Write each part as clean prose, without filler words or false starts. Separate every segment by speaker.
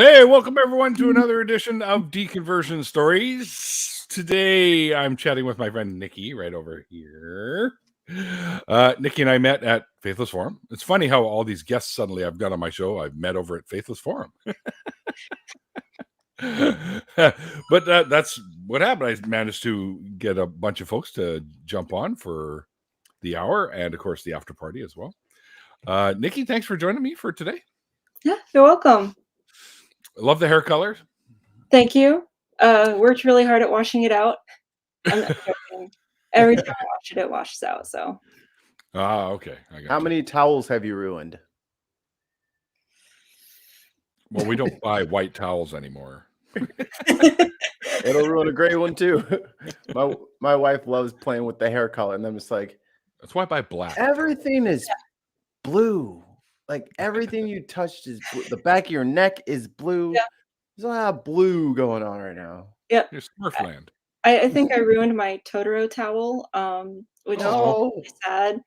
Speaker 1: Hey, welcome everyone to another edition of Deconversion Stories. Today I'm chatting with my friend Nikki right over here. Nikki and I met at Faithless Forum. It's funny how all these guests suddenly I've got on my show I've met over at Faithless Forum. But that's what happened. I managed to get a bunch of folks to jump on for the hour and, of course, the after party as well. Nikki, thanks for joining me for today.
Speaker 2: Yeah, you're welcome.
Speaker 1: I love the hair colors.
Speaker 2: Thank you. Worked really hard at washing it out. I'm not joking. Every time I wash it, it washes out. So.
Speaker 1: Okay.
Speaker 3: How many towels have you ruined?
Speaker 1: Well, we don't buy white towels anymore.
Speaker 3: It'll ruin a gray one too. My wife loves playing with the hair color, and I'm just like,
Speaker 1: that's why I buy black.
Speaker 3: Everything is blue. Like everything you touched is blue. The back of your neck is blue.
Speaker 2: Yeah.
Speaker 3: There's a lot of blue going on right now.
Speaker 2: Yeah.
Speaker 1: You're Smurfland.
Speaker 2: I think I ruined my Totoro towel, which is really sad.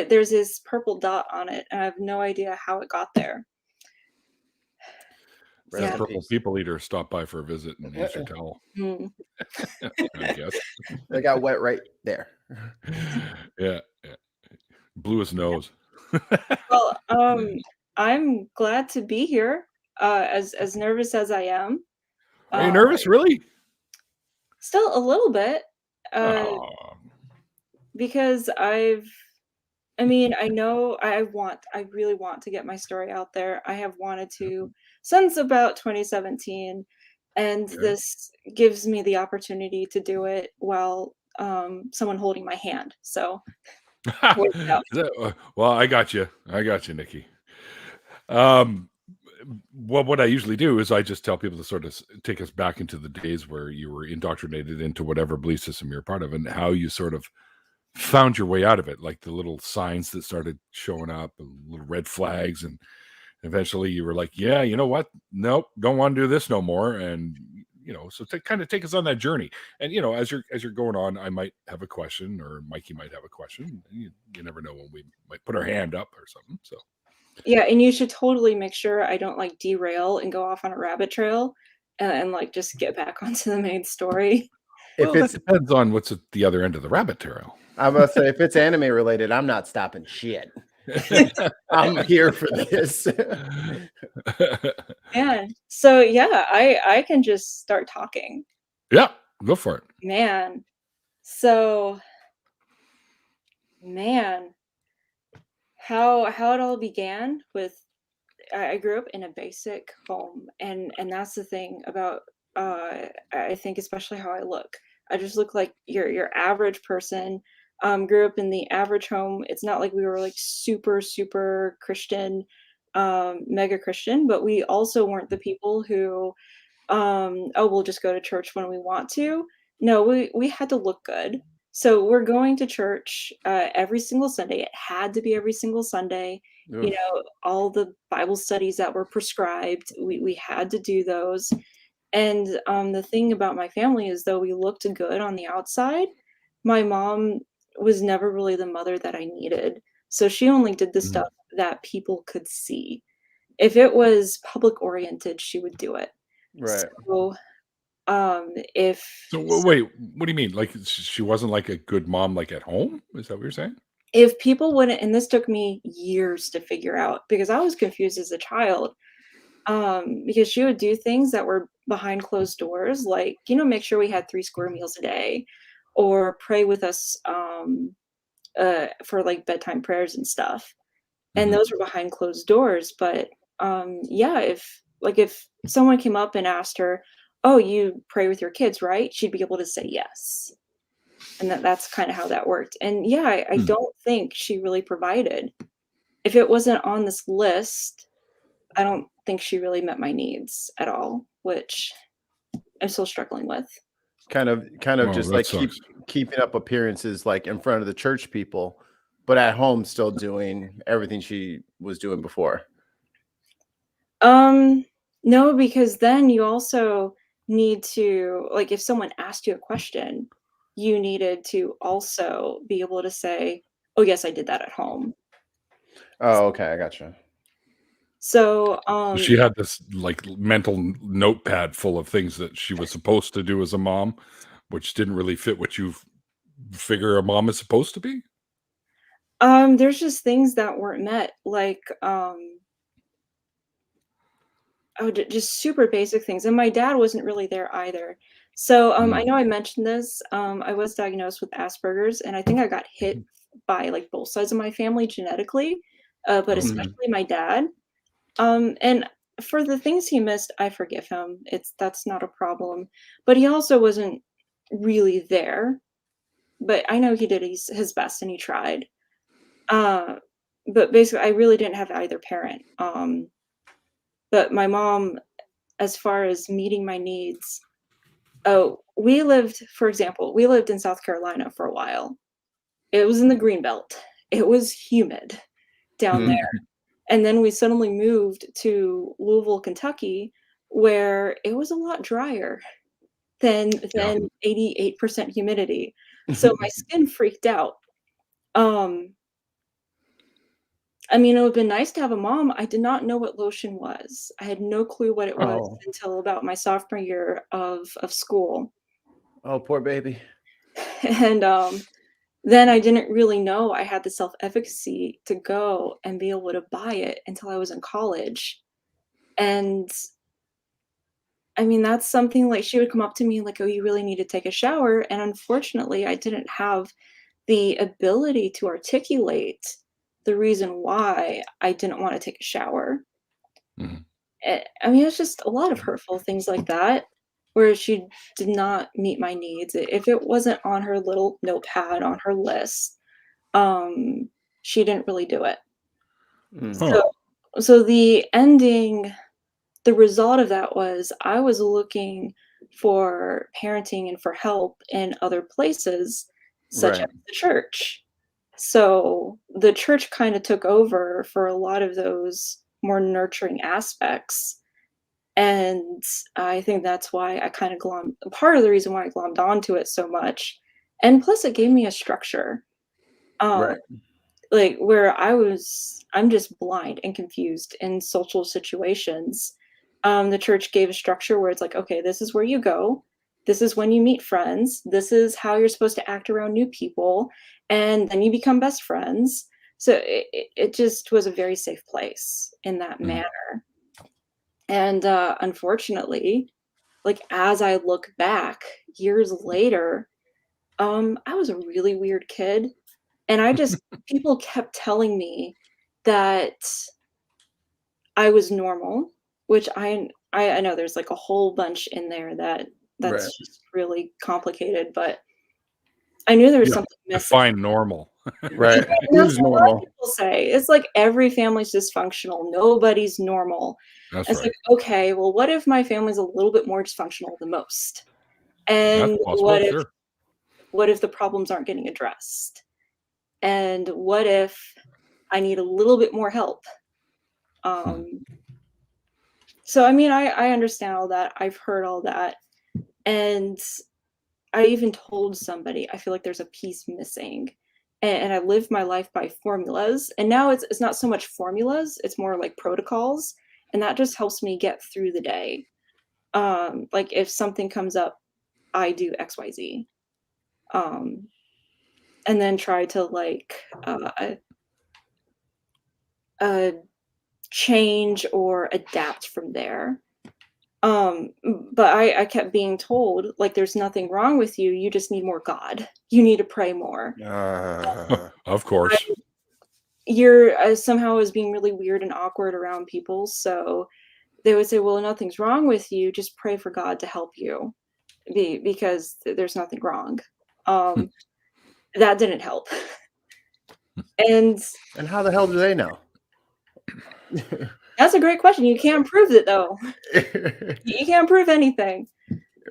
Speaker 2: There's this purple dot on it, and I have no idea how it got there.
Speaker 1: Yeah. Purple people eater stopped by for a visit and used your towel. I guess.
Speaker 3: They got wet right there.
Speaker 1: Yeah. Blew his nose.
Speaker 2: Well, I'm glad to be here. As nervous as I am.
Speaker 1: Are you nervous, really?
Speaker 2: Still a little bit. Because I know I really want to get my story out there. I have wanted to since about 2017, and this gives me the opportunity to do it while someone holding my hand. So
Speaker 1: well, I got you, Nikki. Well, what I usually do is I just tell people to sort of take us back into the days where you were indoctrinated into whatever belief system you're part of, and how you sort of found your way out of it, like the little signs that started showing up, and little red flags, and eventually you were like, yeah, you know what? Nope, don't want to do this no more. And so to kind of take us on that journey. And as you're going on, I might have a question, or Mikey might have a question. You never know when we might put our hand up or something. So
Speaker 2: yeah, and you should totally make sure I don't like derail and go off on a rabbit trail and like just get back onto the main story.
Speaker 1: Well, that depends on what's at the other end of the rabbit trail.
Speaker 3: I'm about to say, if it's anime related, I'm not stopping shit. I'm here for this.
Speaker 2: Yeah. So yeah, I can just start talking.
Speaker 1: Yeah, go for it.
Speaker 2: Man. So how it all began with, I grew up in a basic home, and that's the thing about I think especially how I look. I just look like your average person. Grew up in the average home. It's not like we were like super Christian, mega Christian, but we also weren't the people who we'll just go to church when we want to. No, we had to look good. So we're going to church every single Sunday. It had to be every single Sunday. Oof. All the Bible studies that were prescribed, we had to do those. And the thing about my family is, though we looked good on the outside, my mom was never really the mother that I needed. So she only did the stuff that people could see. If it was public oriented, she would do it.
Speaker 3: Right.
Speaker 2: So
Speaker 1: wait, what do you mean? Like she wasn't like a good mom, like at home? Is that what you're saying?
Speaker 2: If people wouldn't, and this took me years to figure out because I was confused as a child, because she would do things that were behind closed doors, like, make sure we had 3 square meals a day, or pray with us for like bedtime prayers and stuff. And those were behind closed doors. But if someone came up and asked her, oh, you pray with your kids, right? She'd be able to say yes. And that's kind of how that worked. And yeah, I don't think she really provided. If it wasn't on this list, I don't think she really met my needs at all, which I'm still struggling with.
Speaker 3: Kind of just like keeping up appearances like in front of the church people, but at home still doing everything she was doing before.
Speaker 2: No, because then you also need to, like, if someone asked you a question, you needed to also be able to say, oh yes, I did that at home.
Speaker 3: Oh, okay, I gotcha.
Speaker 2: So
Speaker 1: she had this like mental notepad full of things that she was supposed to do as a mom, which didn't really fit what you figure a mom is supposed to be.
Speaker 2: there's just things that weren't met, like just super basic things, and my dad wasn't really there either. So I know I mentioned this. I was diagnosed with Asperger's, and I think I got hit by like both sides of my family genetically, but especially my dad. And for the things he missed, I forgive him. That's not a problem. But he also wasn't really there. But I know he did his best and he tried. But basically, I really didn't have either parent. But my mom, as far as meeting my needs, for example, we lived in South Carolina for a while. It was in the green belt. It was humid down there. And then we suddenly moved to Louisville, Kentucky, where it was a lot drier than 88% humidity. So my skin freaked out. I mean, it would have been nice to have a mom. I did not know what lotion was. I had no clue what it was until about my sophomore year of school.
Speaker 3: Oh, poor baby.
Speaker 2: And then I didn't really know I had the self-efficacy to go and be able to buy it until I was in college. And I mean, that's something like she would come up to me like, oh, you really need to take a shower. And unfortunately, I didn't have the ability to articulate the reason why I didn't want to take a shower. I mean, it's just a lot of hurtful things like that, where she did not meet my needs. If it wasn't on her little notepad on her list, she didn't really do it. So the result of that was I was looking for parenting and for help in other places, such as the church. So the church kind of took over for a lot of those more nurturing aspects. And I think that's why I kind of part of the reason why I glommed onto it so much. And plus it gave me a structure. Like where I'm just blind and confused in social situations. The church gave a structure where it's like, okay, this is where you go. This is when you meet friends. This is how you're supposed to act around new people. And then you become best friends. So it just was a very safe place in that manner. And unfortunately, like as I look back years later, I was a really weird kid. And people kept telling me that I was normal, which I know there's like a whole bunch in there that's just really complicated, but I knew there was something missing.
Speaker 1: Define normal.
Speaker 3: Right.
Speaker 2: Who's normal? People say it's like every family's dysfunctional. Nobody's normal. It's like, okay, well, what if my family's a little bit more dysfunctional than most? And what if the problems aren't getting addressed? And what if I need a little bit more help? So, I mean, I understand all that. I've heard all that. And I even told somebody, I feel like there's a piece missing. And I live my life by formulas. And now it's not so much formulas, it's more like protocols. And that just helps me get through the day. Like if something comes up, I do XYZ. And then try to like change or adapt from there. But I kept being told like there's nothing wrong with you, you just need more God, you need to pray more.
Speaker 1: Of course.
Speaker 2: You're somehow was being really weird and awkward around people, so they would say, well, nothing's wrong with you, just pray for God to help you because there's nothing wrong. That didn't help. And
Speaker 3: how the hell do they know?
Speaker 2: That's a great question. You can't prove it though. You can't prove anything.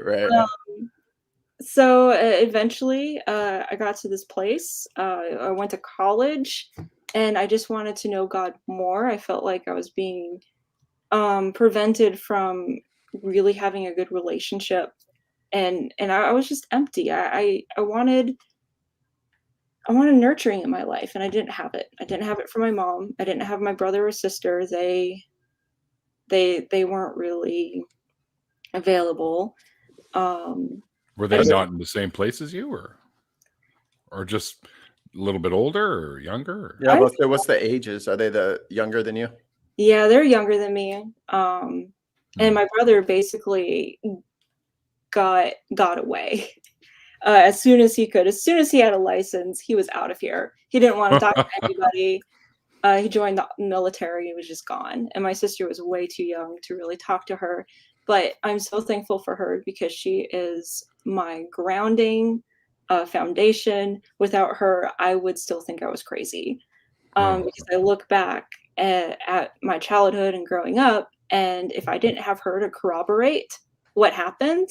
Speaker 3: Right.
Speaker 2: So eventually I got to this place. I went to college and I just wanted to know God more. I felt like I was being prevented from really having a good relationship. And I was just empty. I wanted nurturing in my life, and I didn't have it. I didn't have it from my mom. I didn't have my brother or sister. They They weren't really available.
Speaker 1: Were they not in the same place as you, or just a little bit older or younger? Or?
Speaker 3: Yeah, what's the ages? Are they younger than you?
Speaker 2: Yeah, they're younger than me. And my brother basically got away as soon as he could. As soon as he had a license, he was out of here. He didn't want to talk to anybody. He joined the military. He was just gone. And my sister was way too young to really talk to her. But I'm so thankful for her because she is my grounding foundation. Without her, I would still think I was crazy. Because I look back at my childhood and growing up, and if I didn't have her to corroborate what happened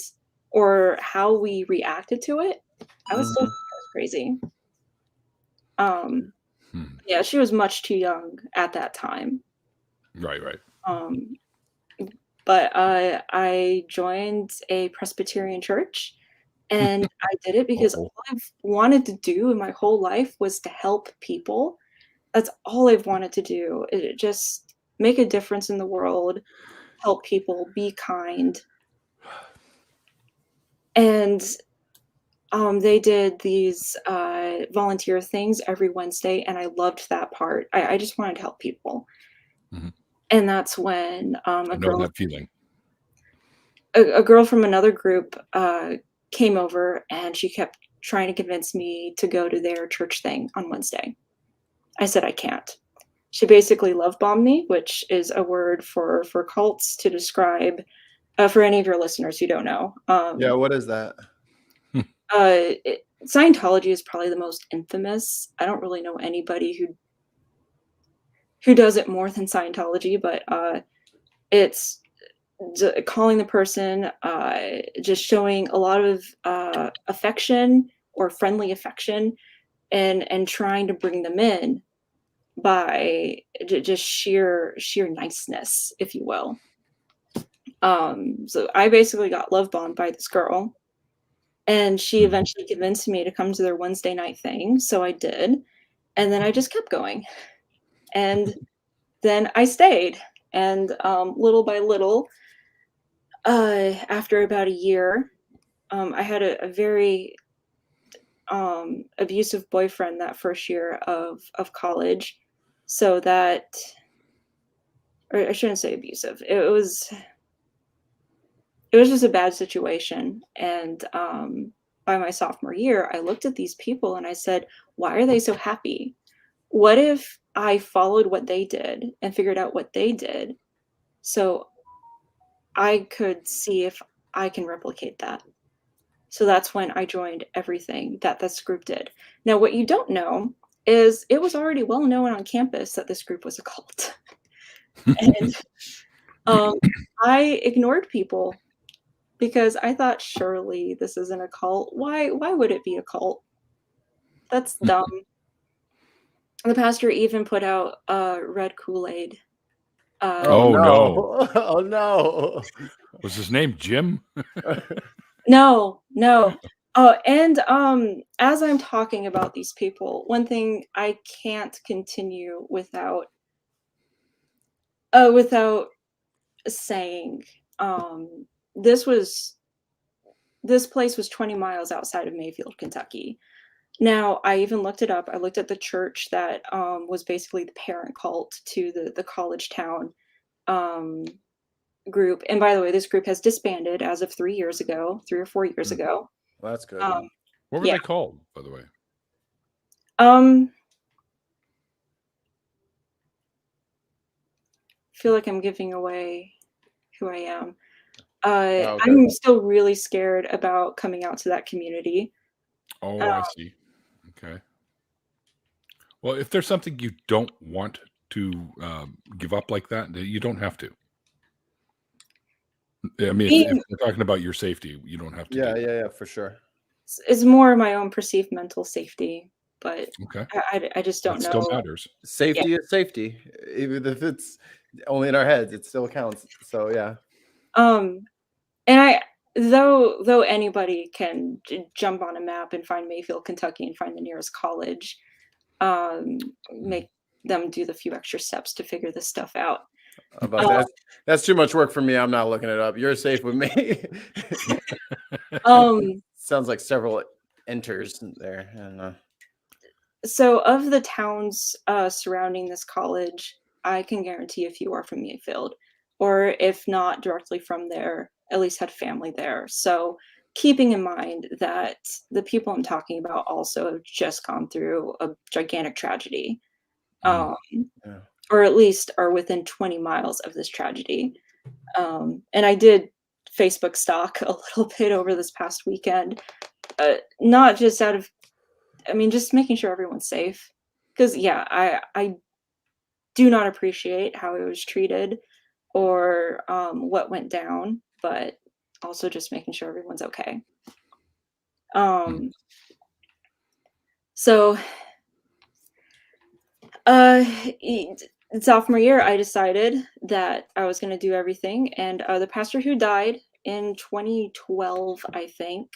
Speaker 2: or how we reacted to it, I was still crazy. Yeah, she was much too young at that time.
Speaker 1: Right.
Speaker 2: But I joined a Presbyterian church, and I did it because all I've wanted to do in my whole life was to help people. That's all I've wanted to do. Just make a difference in the world, help people, be kind. And they did these volunteer things every Wednesday, and I loved that part. I just wanted to help people. And that's when a girl from another group came over, and she kept trying to convince me to go to their church thing on Wednesday. I said I can't. She basically love bombed me, which is a word for cults to describe, for any of your listeners who don't know.
Speaker 3: Yeah, what is that?
Speaker 2: Scientology is probably the most infamous. I don't really know anybody who does it more than Scientology, but it's calling the person, just showing a lot of affection or friendly affection, and trying to bring them in by just sheer niceness, if you will. So I basically got love bombed by this girl, and she eventually convinced me to come to their Wednesday night thing. So I did. And then I just kept going. And then I stayed. And little by little, after about a year, I had a very abusive boyfriend that first year of college. So that, or I shouldn't say abusive. It was just a bad situation. And by my sophomore year, I looked at these people and I said, why are they so happy? What if I followed what they did and figured out what they did, so I could see if I can replicate that? So that's when I joined everything that this group did. Now, what you don't know is it was already well known on campus that this group was a cult. And I ignored people because I thought, surely this isn't a cult. Why would it be a cult? That's dumb. The pastor even put out red Kool-Aid.
Speaker 1: Oh no!
Speaker 3: Oh no!
Speaker 1: Was his name Jim?
Speaker 2: No. Oh, and as I'm talking about these people, one thing I can't continue without saying, this place was 20 miles outside of Mayfield, Kentucky. Now, I even looked it up. I looked at the church that was basically the parent cult to the college town group. And by the way, this group has disbanded as of 3 or 4 years ago.
Speaker 3: Well, that's good.
Speaker 1: What were they called, by the way?
Speaker 2: I feel like I'm giving away who I am. Okay. I'm still really scared about coming out to that community.
Speaker 1: Oh, I see. Okay. Well, if there's something you don't want to give up like that, you don't have to. I mean, if we're talking about your safety, you don't have to.
Speaker 3: Yeah, for sure.
Speaker 2: It's more my own perceived mental safety, but
Speaker 1: okay.
Speaker 2: I just don't know.
Speaker 1: Still matters.
Speaker 3: Safety is safety, even if it's only in our heads. It still counts. So yeah.
Speaker 2: And I, though anybody can jump on a map and find Mayfield, Kentucky, and find the nearest college, make them do the few extra steps to figure this stuff out.
Speaker 3: about that. That's too much work for me. I'm not looking it up. You're safe with me. Sounds like several enters there. I don't know.
Speaker 2: So of the towns surrounding this college, I can guarantee a few are from Mayfield, or if not directly from there, at least had family there. So keeping in mind that the people I'm talking about also have just gone through a gigantic tragedy,
Speaker 3: Yeah.
Speaker 2: or at least are within 20 miles of this tragedy. And I did Facebook stalk a little bit over this past weekend, not just out of, I mean, just making sure everyone's safe. Because, yeah, I do not appreciate how it was treated or what went down, but also just making sure everyone's okay. So, sophomore year, I decided that I was going to do everything. And the pastor who died in 2012, I think,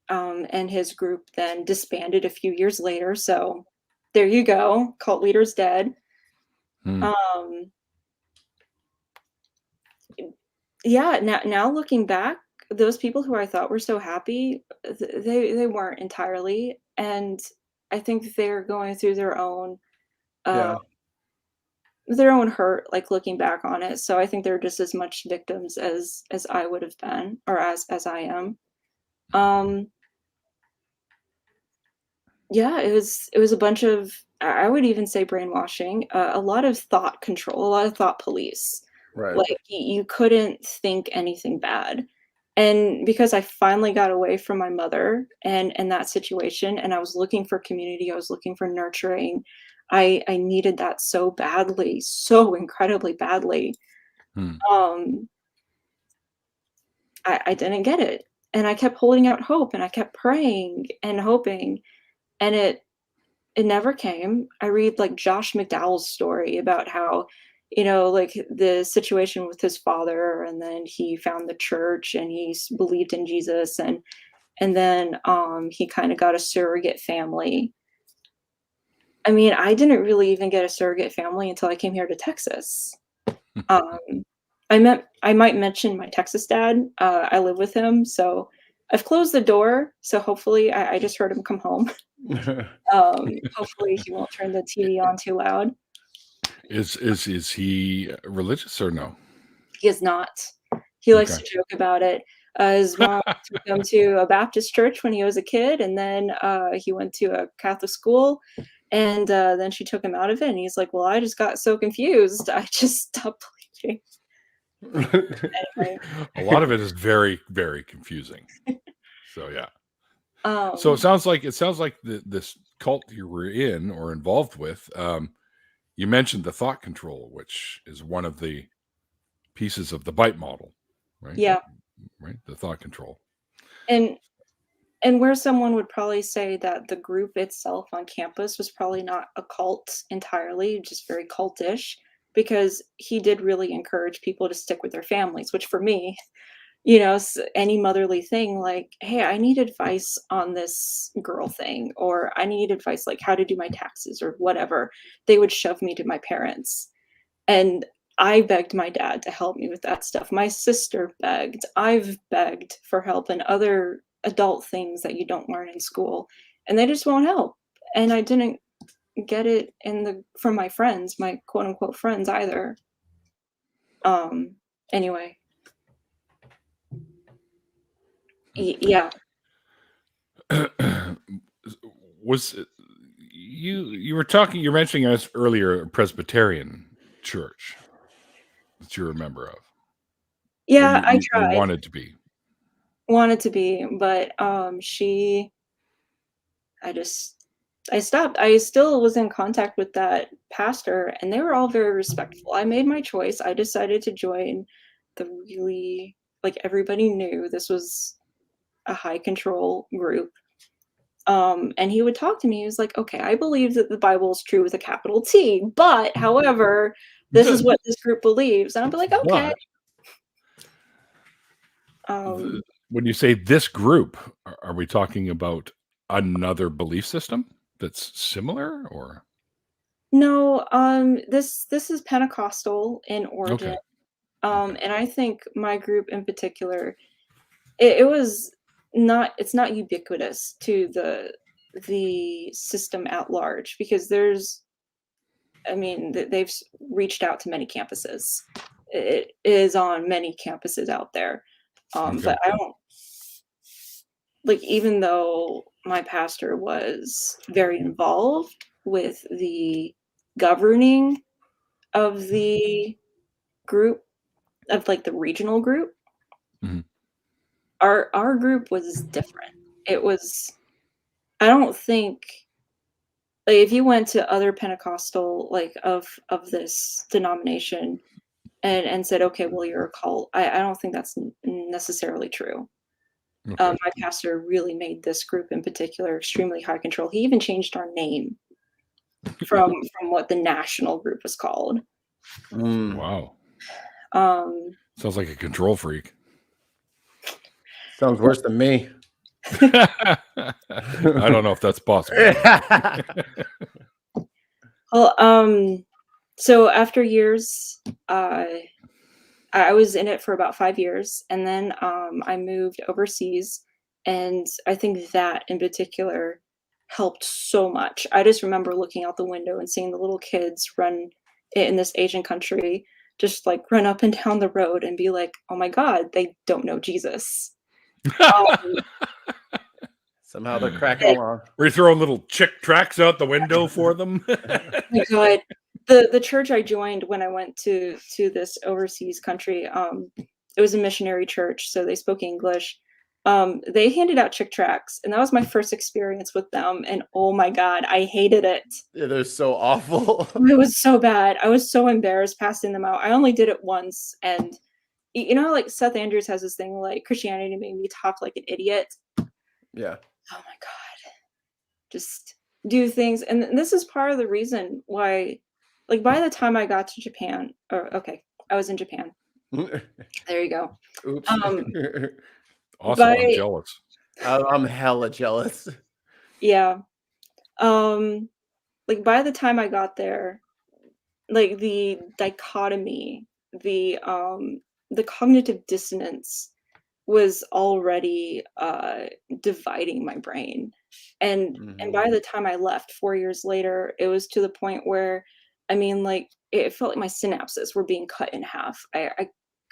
Speaker 2: and his group then disbanded a few years later. So there you go. Cult leader's dead. Yeah, now looking back, those people who I thought were so happy, they weren't entirely. And I think they're going through their own hurt, like looking back on it. So I think they're just as much victims as I would have been, or as I am. Yeah, it was a bunch of, I would even say brainwashing, a lot of thought control, a lot of thought police.
Speaker 3: Right.
Speaker 2: Like you couldn't think anything bad. And because I finally got away from my mother and that situation, and I was looking for community, I was looking for nurturing, I needed that so badly, so incredibly badly. I didn't get it. And I kept holding out hope, and I kept praying and hoping, and it never came. I read like Josh McDowell's story about how, like the situation with his father, and then he found the church and he believed in Jesus, and then he kind of got a surrogate family. I mean, I didn't really even get a surrogate family until I came here to Texas. I might mention my Texas dad. I live with him, so I've closed the door. So hopefully, I just heard him come home. Hopefully, he won't turn the TV on too loud.
Speaker 1: Is he religious or no?
Speaker 2: He is not. He likes to joke about it. His mom took him to a Baptist church when he was a kid, and then he went to a Catholic school, and then she took him out of it. And he's like, "Well, I just got so confused, I just stopped believing." Anyway.
Speaker 1: A lot of it is very, very confusing. So yeah. So it sounds like this cult you were in or involved with. You mentioned the thought control, which is one of the pieces of the BITE model, right?
Speaker 2: Yeah.
Speaker 1: Right. The thought control.
Speaker 2: And where someone would probably say that the group itself on campus was probably not a cult entirely, just very cultish, because he did really encourage people to stick with their families, which for me, any motherly thing, like, hey, I need advice on this girl thing, or I need advice like how to do my taxes or whatever, they would shove me to my parents. And I begged my dad to help me with that stuff. My sister begged. I've begged for help in other adult things that you don't learn in school, and they just won't help. And I didn't get it from my friends, my quote unquote friends either. Anyway. Yeah.
Speaker 1: Was you were talking? You're mentioning us earlier, a Presbyterian church that you're a member of.
Speaker 2: Yeah,
Speaker 1: you
Speaker 2: I tried.
Speaker 1: Wanted to be,
Speaker 2: but I stopped. I still was in contact with that pastor, and they were all very respectful. I made my choice. I decided to join the really, like, everybody knew this was a high control group. And he would talk to me. He was like, okay, I believe that the Bible is true with a capital T, but however, this is what this group believes. And I'll be like, okay.
Speaker 1: When you say this group, are we talking about another belief system that's similar, or?
Speaker 2: No, this is Pentecostal in origin.
Speaker 1: Okay.
Speaker 2: And I think my group in particular, it was not, it's not ubiquitous to the system at large, because they've reached out to many campuses. It is on many campuses out there.
Speaker 1: Okay.
Speaker 2: But I don't, like, even though my pastor was very involved with the governing of the group, of like the regional group,
Speaker 1: Mhm.
Speaker 2: our group was different. It was, I don't think, like, if you went to other Pentecostal, like, of this denomination and said, okay, well, you're a cult, I don't think that's necessarily true.
Speaker 1: Okay.
Speaker 2: My pastor really made this group in particular extremely high control. He even changed our name from what the national group was called.
Speaker 1: Wow. Sounds like a control freak.
Speaker 3: Sounds worse than me.
Speaker 1: I don't know if that's possible.
Speaker 2: Well, so after years, I was in it for about 5 years, and then I moved overseas, and I think that in particular helped so much. I just remember looking out the window and seeing the little kids run in this Asian country, just like run up and down the road and be like, "Oh my God, they don't know Jesus."
Speaker 3: Somehow they're cracking along.
Speaker 1: We're throwing little chick tracks out the window for them.
Speaker 2: Oh my God. The church I joined when I went to this overseas country, it was a missionary church, so they spoke English. They handed out chick tracts, and that was my first experience with them, and oh my God, I hated it.
Speaker 3: Yeah, they're so awful.
Speaker 2: It was so bad. I was so embarrassed passing them out. I only did it once, and you know, like Seth Andrews has this thing like Christianity made me talk like an idiot.
Speaker 3: Yeah.
Speaker 2: Oh my God. Just do things. And this is part of the reason why, like, by the time I got to Japan, or okay, I was in Japan. There you go.
Speaker 3: Oops.
Speaker 1: Awesome. I'm jealous.
Speaker 3: I'm hella jealous.
Speaker 2: Yeah. Like, by the time I got there, like, the dichotomy, the cognitive dissonance was already dividing my brain. And by the time I left 4 years later, it was to the point where, I mean, like, it felt like my synapses were being cut in half. I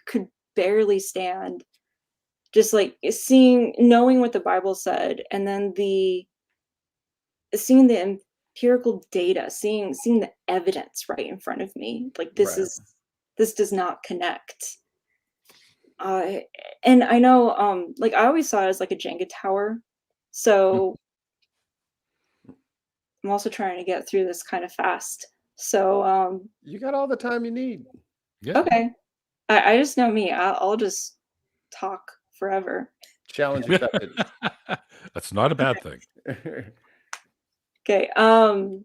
Speaker 2: could barely stand, just like knowing what the Bible said, and then seeing the empirical data, seeing the evidence right in front of me. Like, this does not connect. And I know, like, I always saw it as like a Jenga tower. So I'm also trying to get through this kind of fast. So,
Speaker 3: you got all the time you need.
Speaker 1: Yeah.
Speaker 2: okay. I just know me. I'll just talk forever.
Speaker 3: Challenge accepted.
Speaker 1: That's not a bad thing.
Speaker 2: Okay. So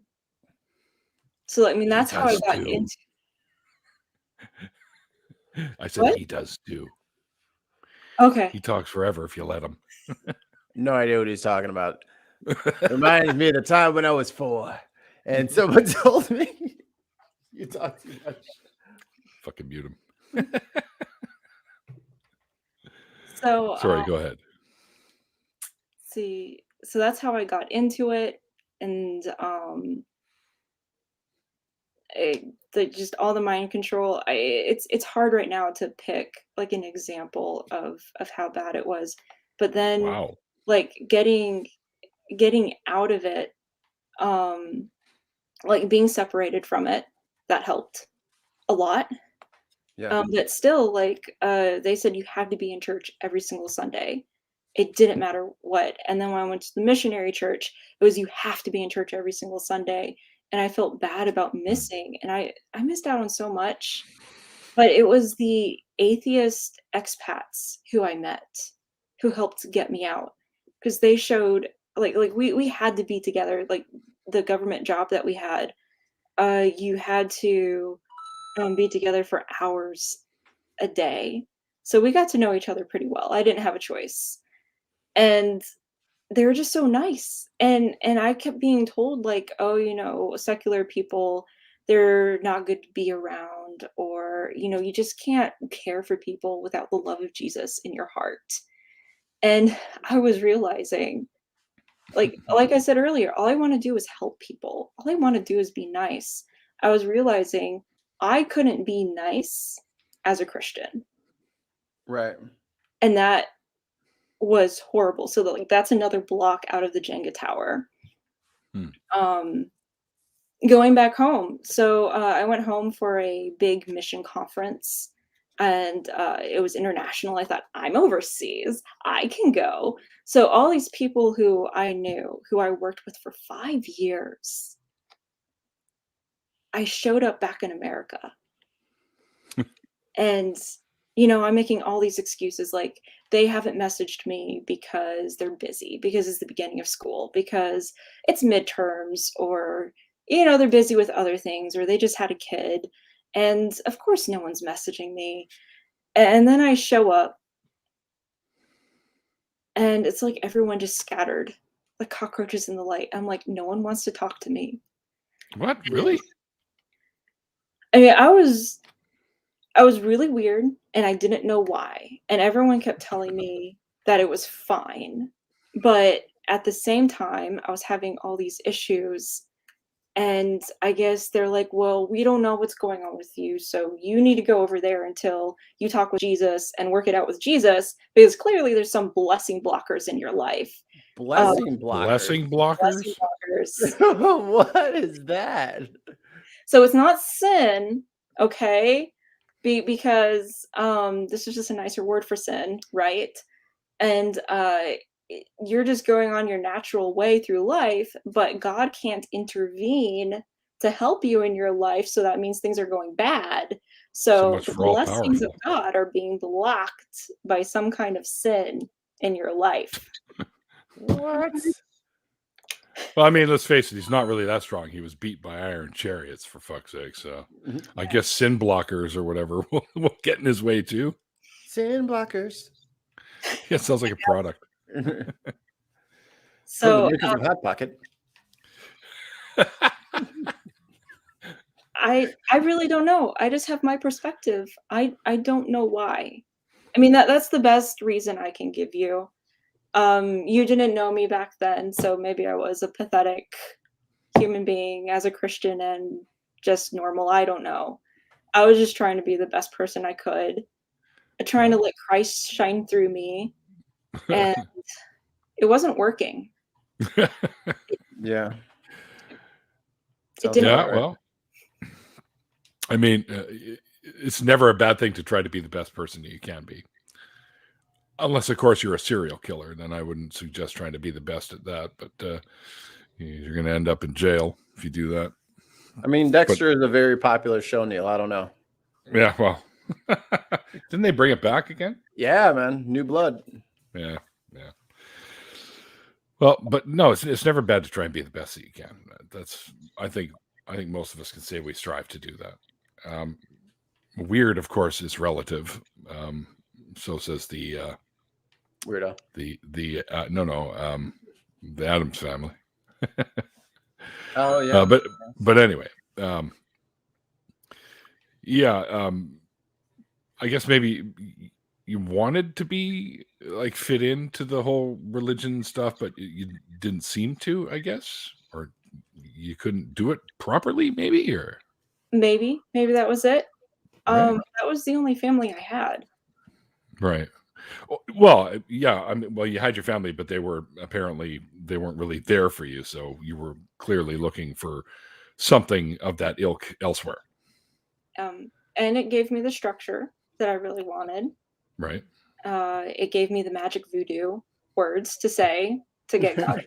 Speaker 2: I mean, that's how I got into.
Speaker 1: I said
Speaker 2: What?
Speaker 1: he does too.
Speaker 2: Okay.
Speaker 1: He talks forever if you let him.
Speaker 3: No idea what he's talking about. Reminds me of the time when I was 4 and someone told me you talk too much.
Speaker 1: Fucking mute him.
Speaker 2: So
Speaker 1: sorry, go ahead.
Speaker 2: See, so that's how I got into it, and just all the mind control. It's hard right now to pick like an example of how bad it was, but then
Speaker 1: Wow.
Speaker 2: like getting out of it, like being separated from it, that helped a lot.
Speaker 3: Yeah.
Speaker 2: But still, like, they said you had to be in church every single Sunday. It didn't matter what. And then when I went to the missionary church, it was you have to be in church every single Sunday. And I felt bad about missing. And I missed out on so much. But it was the atheist expats who I met who helped get me out. Because they showed, like we had to be together. Like, the government job that we had, you had to be together for hours a day. So we got to know each other pretty well. I didn't have a choice. And they were just so nice. And I kept being told, like, oh, secular people, they're not good to be around, or, you just can't care for people without the love of Jesus in your heart. And I was realizing, like I said earlier, all I want to do is help people. All I want to do is be nice. I was realizing I couldn't be nice as a Christian.
Speaker 3: Right.
Speaker 2: And that was horrible. So that's another block out of the Jenga tower. Going back home. So I went home for a big mission conference, and it was international. I thought, I'm overseas, I can go. So all these people who I knew, who I worked with for 5 years, I showed up back in America. And I'm making all these excuses, like they haven't messaged me because they're busy, because it's the beginning of school, because it's midterms, or they're busy with other things, or they just had a kid. And of course no one's messaging me. And then I show up, and it's like everyone just scattered like cockroaches in the light. I'm like, no one wants to talk to me.
Speaker 1: What? Really?
Speaker 2: I mean, I was really weird, and I didn't know why. And everyone kept telling me that it was fine. But at the same time, I was having all these issues. And I guess they're like, well, we don't know what's going on with you, so you need to go over there until you talk with Jesus and work it out with Jesus, because clearly there's some blessing blockers in your life.
Speaker 3: Blessing blockers.
Speaker 1: Blessing blockers?
Speaker 2: Blessing blockers.
Speaker 3: What is that?
Speaker 2: So it's not sin, okay? Because this is just a nicer word for sin, right? And you're just going on your natural way through life, but God can't intervene to help you in your life, so that means things are going bad. So the blessings of God are being blocked by some kind of sin in your life.
Speaker 3: What?
Speaker 1: Well, I mean, let's face it, he's not really that strong. He was beat by iron chariots, for fuck's sake. So I guess sin blockers or whatever will get in his way too.
Speaker 3: Sin blockers.
Speaker 1: Yeah, it sounds like a product.
Speaker 3: So the of Hot Pocket.
Speaker 2: I really don't know. I just have my perspective. I don't know why. I mean, that's the best reason I can give you. You didn't know me back then, so maybe I was a pathetic human being as a Christian and just normal. I don't know. I was just trying to be the best person I could, trying to let Christ shine through me, and it wasn't working.
Speaker 3: Yeah.
Speaker 2: It didn't
Speaker 1: yeah,
Speaker 2: work.
Speaker 1: well, I mean, it's never a bad thing to try to be the best person you can be. Unless, of course, you're a serial killer, then I wouldn't suggest trying to be the best at that. But you're going to end up in jail if you do that.
Speaker 3: I mean, Dexter is a very popular show, Neil. I don't know.
Speaker 1: Yeah, well, didn't they bring it back again?
Speaker 3: Yeah, man. New blood.
Speaker 1: Yeah. Well, but no, it's never bad to try and be the best that you can. I think most of us can say we strive to do that. Weird, of course, is relative. So says the
Speaker 3: weirdo.
Speaker 1: The Addams Family.
Speaker 3: Oh yeah.
Speaker 1: But anyway, I guess maybe you wanted to be like fit into the whole religion stuff, but you didn't seem to, I guess, or you couldn't do it properly, maybe, or
Speaker 2: maybe that was it.
Speaker 1: Right.
Speaker 2: That was the only family I had.
Speaker 1: Right. Well, yeah. I mean, well, you had your family, but they weren't really there for you. So you were clearly looking for something of that ilk elsewhere.
Speaker 2: And it gave me the structure that I really wanted.
Speaker 1: Right.
Speaker 2: It gave me the magic voodoo words to say to get God.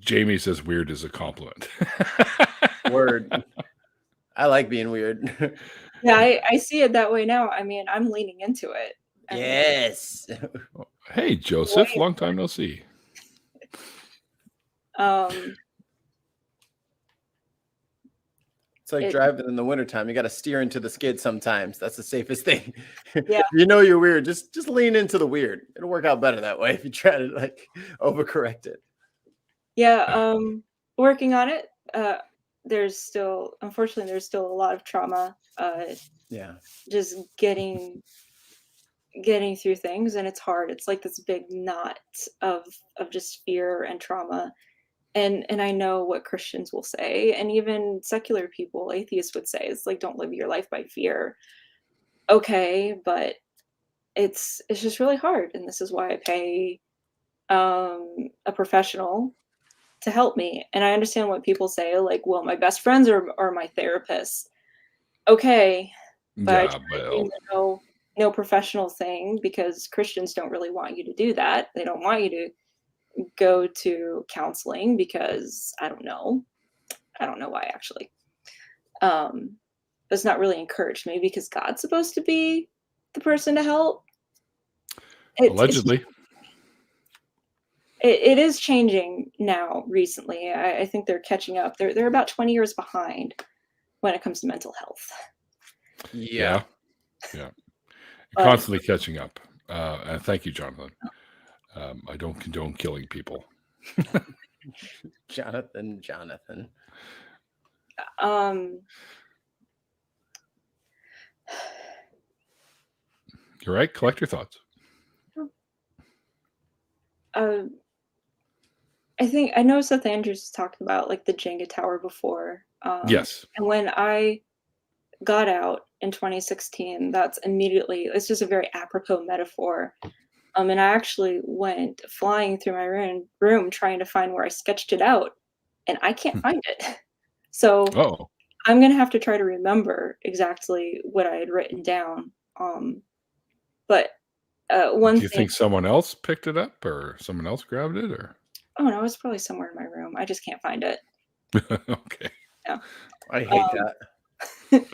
Speaker 3: Jamie
Speaker 1: says weird is a compliment.
Speaker 3: Word. I like being weird.
Speaker 2: Yeah, I see it that way now. I mean, I'm leaning into it.
Speaker 3: Yes.
Speaker 1: Hey, Joseph, long time no see.
Speaker 3: It's like driving in the wintertime. You got to steer into the skid sometimes. That's the safest thing.
Speaker 2: Yeah.
Speaker 3: You know you're weird. Just lean into the weird. It'll work out better that way if you try to like overcorrect it.
Speaker 2: Yeah. Working on it. Unfortunately, there's still a lot of trauma.
Speaker 3: Yeah.
Speaker 2: Just getting through things, and it's hard. It's like this big knot of just fear and trauma. And I know what Christians will say, and even secular people, atheists would say, it's like, don't live your life by fear. Okay, but it's just really hard, and this is why I pay a professional to help me. And I understand what people say, like, well, my best friends are my therapists. Okay, but no professional thing, because Christians don't really want you to do that. They don't want you to go to counseling, because I don't know why, actually. That's not really encouraged. Maybe because God's supposed to be the person to help.
Speaker 1: Allegedly.
Speaker 2: It is changing now recently. I think they're catching up. They're about 20 years behind when it comes to mental health.
Speaker 1: Yeah. Constantly catching up. And thank you, Jonathan. I don't condone killing people.
Speaker 3: Jonathan.
Speaker 1: You're right. Collect your thoughts.
Speaker 2: I think I know Seth Andrews talked about like the Jenga tower before.
Speaker 1: Yes.
Speaker 2: And when I got out in 2016, it's just a very apropos metaphor. And I actually went flying through my room trying to find where I sketched it out, and I can't find it. So I'm going to have to try to remember exactly what I had written down. But one thing.
Speaker 1: Do you think someone else picked it up, or someone else grabbed it, or?
Speaker 2: Oh no, it's probably somewhere in my room. I just can't find it.
Speaker 1: Okay.
Speaker 2: Yeah.
Speaker 3: I hate that.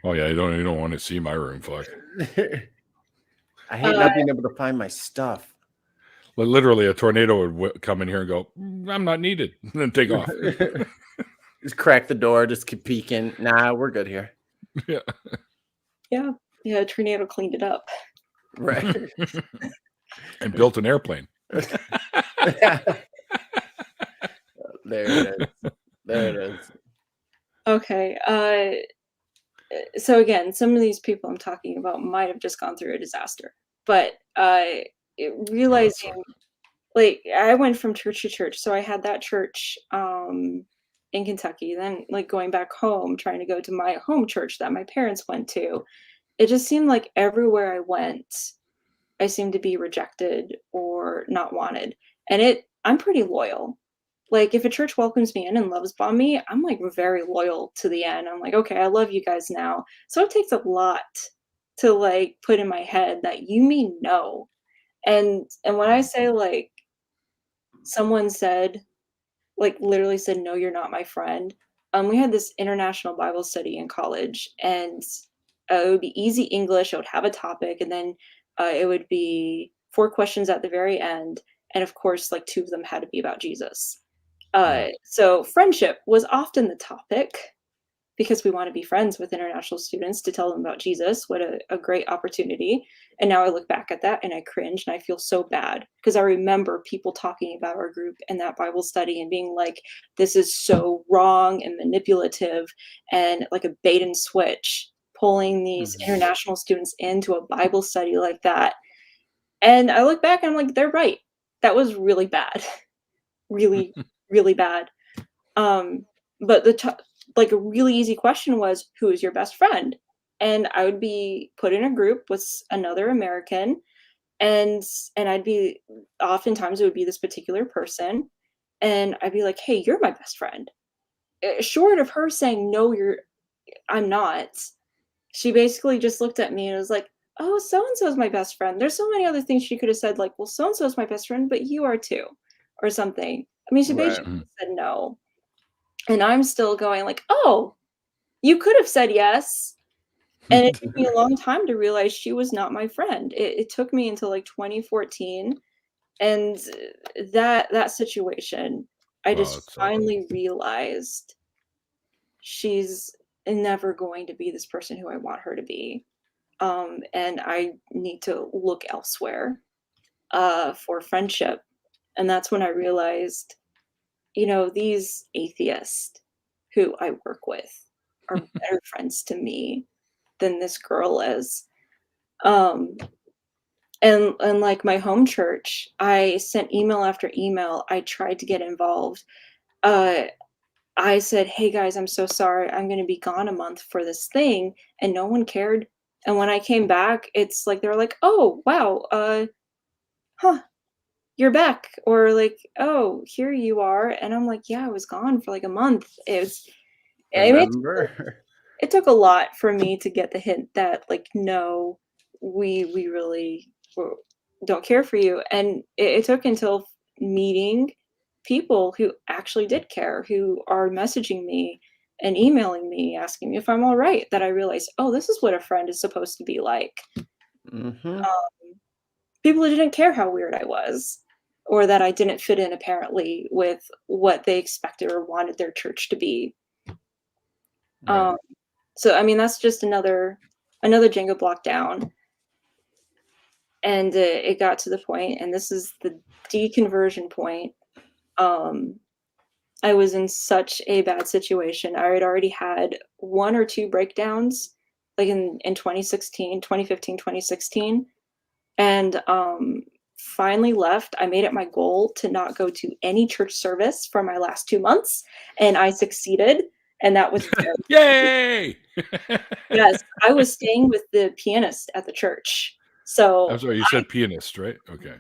Speaker 1: Oh yeah, you don't want to see my room, fuck.
Speaker 3: I hate not being able to find my stuff.
Speaker 1: Literally, a tornado would come in here and go, "I'm not needed," and then take off.
Speaker 3: Just crack the door, just keep peeking. Nah, we're good here.
Speaker 2: Yeah. A tornado cleaned it up.
Speaker 3: Right.
Speaker 1: And built an airplane.
Speaker 3: There it is.
Speaker 2: Okay. So again, some of these people I'm talking about might have just gone through a disaster, but realizing, like, I went from church to church. So I had that church in Kentucky, then like going back home, trying to go to my home church that my parents went to. It just seemed like everywhere I went, I seemed to be rejected or not wanted. And I'm pretty loyal. Like, if a church welcomes me in and loves bomb me, I'm like very loyal to the end. I'm like, okay, I love you guys now. So it takes a lot to like put in my head that you mean no. And when I say, like, someone said, like, literally said, no, you're not my friend. We had this international Bible study in college, and it would be easy English. I would have a topic, and then it would be 4 questions at the very end. And of course, like 2 of them had to be about Jesus. So friendship was often the topic, because we want to be friends with international students to tell them about Jesus. What a great opportunity. And now I look back at that and I cringe and I feel so bad, because I remember people talking about our group and that Bible study and being like, this is so wrong and manipulative and like a bait and switch, pulling these international students into a Bible study like that. And I look back and I'm like, they're right. That was really bad. Really, really bad. But like a really easy question was, who is your best friend? And I would be put in a group with another American, and I'd be, oftentimes it would be this particular person, and I'd be like, hey, you're my best friend. Short of her saying, no, I'm not, she basically just looked at me and was like, oh, so-and-so is my best friend. There's so many other things she could have said, like, well, so-and-so is my best friend, but you are too, or something. I mean, she basically said no. And I'm still going like, oh, you could have said yes. And it took me a long time to realize she was not my friend. It took me until like 2014. And that situation, I just finally realized she's never going to be this person who I want her to be. And I need to look elsewhere for friendship. And that's when I realized, these atheists who I work with are better friends to me than this girl is. And like my home church, I sent email after email. I tried to get involved. I said, "Hey guys, I'm so sorry. I'm going to be gone a month for this thing," and no one cared. And when I came back, it's like they were like, "Oh, wow, huh, you're back," or like, "Oh, here you are," and I'm like, "Yeah, I was gone for like a month." I mean, it took a lot for me to get the hint that like, no, we really don't care for you, and it took until meeting people who actually did care, who are messaging me and emailing me asking me if I'm all right, that I realized, oh, this is what a friend is supposed to be like.
Speaker 3: Mm-hmm.
Speaker 2: People who didn't care how weird I was, or that I didn't fit in apparently with what they expected or wanted their church to be.
Speaker 3: Right.
Speaker 2: So I mean, that's just another Jenga block down. And it got to the point, and this is the deconversion point. I was in such a bad situation. I had already had 1 or 2 breakdowns, like in 2016, 2015, 2016, and finally left. I made it my goal to not go to any church service for my last 2 months, and I succeeded. And that was very
Speaker 1: Yay!
Speaker 2: Yes, I was staying with the pianist at the church. So
Speaker 1: I'm sorry, you said pianist, right? Okay.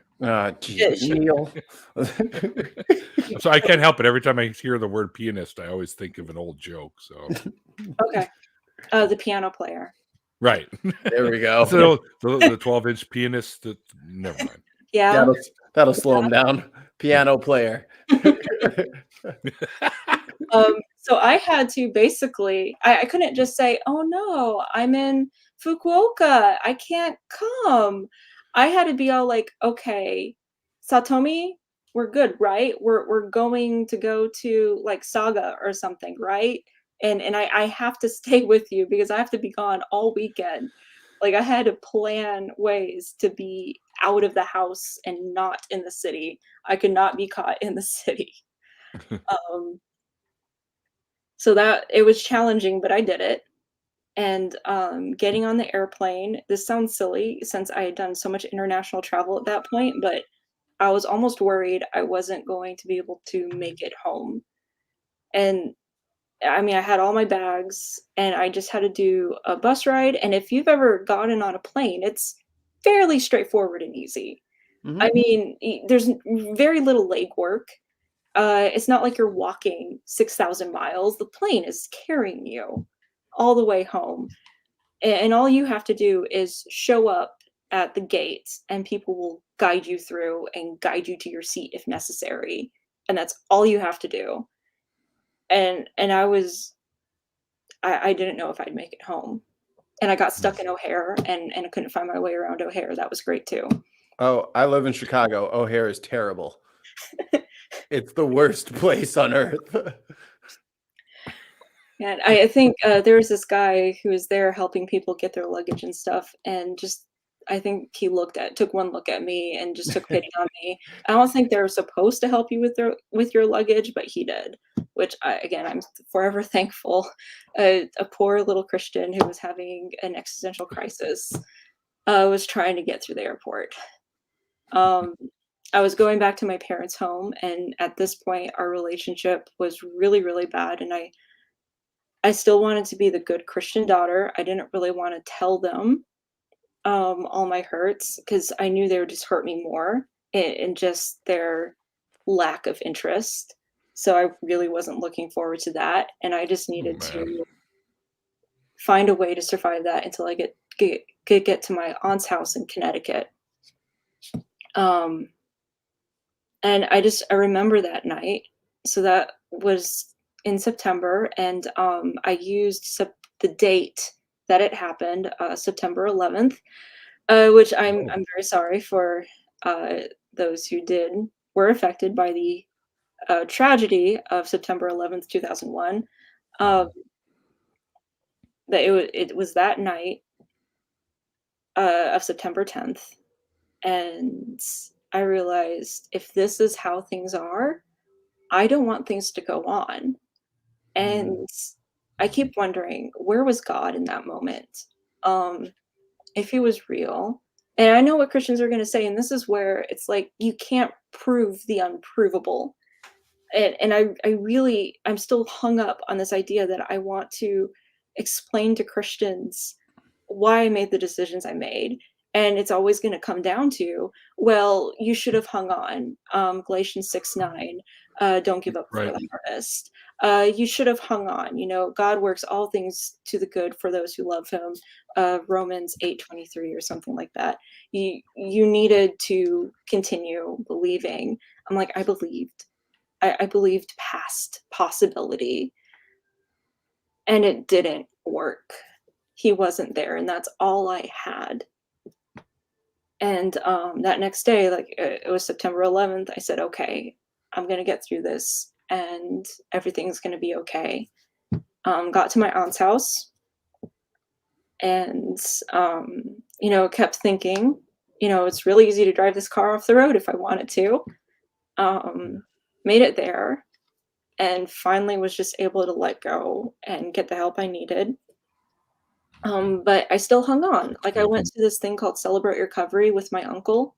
Speaker 3: Geez, Neil.
Speaker 1: I'm sorry, I can't help it. Every time I hear the word pianist, I always think of an old joke. So
Speaker 2: okay, the piano player.
Speaker 1: right.
Speaker 3: There we go.
Speaker 1: So the 12-inch pianist. Never mind.
Speaker 2: Yeah.
Speaker 3: That'll slow him down. Piano player.
Speaker 2: So I had to basically, I couldn't just say, "Oh no, I'm in Fukuoka, I can't come." I had to be all like, "Okay, Satomi, we're good, right? We're going to go to like Saga or something, right? And I have to stay with you because I have to be gone all weekend." Like I had to plan ways to be out of the house and not in the city. I could not be caught in the city. So that it was challenging, but I did it. And getting on the airplane, this sounds silly since I had done so much international travel at that point, but I was almost worried I wasn't going to be able to make it home. And I mean, I had all my bags and I just had to do a bus ride. And if you've ever gotten on a plane, it's fairly straightforward and easy.
Speaker 3: Mm-hmm.
Speaker 2: I mean, there's very little leg work. It's not like you're walking 6,000 miles. The plane is carrying you all the way home. And all you have to do is show up at the gate and people will guide you through and guide you to your seat if necessary. And that's all you have to do. And I didn't know if I'd make it home. And I got stuck in O'Hare and I couldn't find my way around O'Hare. That was great too.
Speaker 3: Oh, I live in Chicago. O'Hare is terrible. It's the worst place on earth.
Speaker 2: And I think there was this guy who was there helping people get their luggage and stuff, and just I think he took one look at me and just took pity on me. I don't think they're supposed to help you with your luggage, but he did, which I'm forever thankful. A poor little Christian who was having an existential crisis was trying to get through the airport. I was going back to my parents' home, and at this point, our relationship was really, really bad, and I still wanted to be the good Christian daughter. I didn't really want to tell them all my hurts because I knew they would just hurt me more in just their lack of interest. So I really wasn't looking forward to that, and I just needed to find a way to survive that until I could get to my aunt's house in Connecticut. And I remember that night. So that was in September, and I used the date that it happened, September 11th, which I'm very sorry for those who were affected by the tragedy of September 11th, 2001. that it was that night of September 10th, and I realized if this is how things are, I don't want things to go on. And I keep wondering, where was God in that moment? If he was real. And I know what Christians are going to say, and this is where it's like you can't prove the unprovable. And I'm still hung up on this idea that I want to explain to Christians why I made the decisions I made. And it's always going to come down to, well, you should have hung on. Galatians 6:9, don't give up before the harvest. You should have hung on. God works all things to the good for those who love him. Romans 8:23 or something like that. You needed to continue believing. I'm like, I believed. I believed past possibility, and it didn't work. He wasn't there, and that's all I had. And that next day, like it was September 11th, I said, okay, I'm going to get through this, and everything's going to be okay. Got to my aunt's house, and, kept thinking, it's really easy to drive this car off the road if I wanted to. Made it there, and finally was just able to let go and get the help I needed. But I still hung on. Like I went to this thing called Celebrate Recovery with my uncle,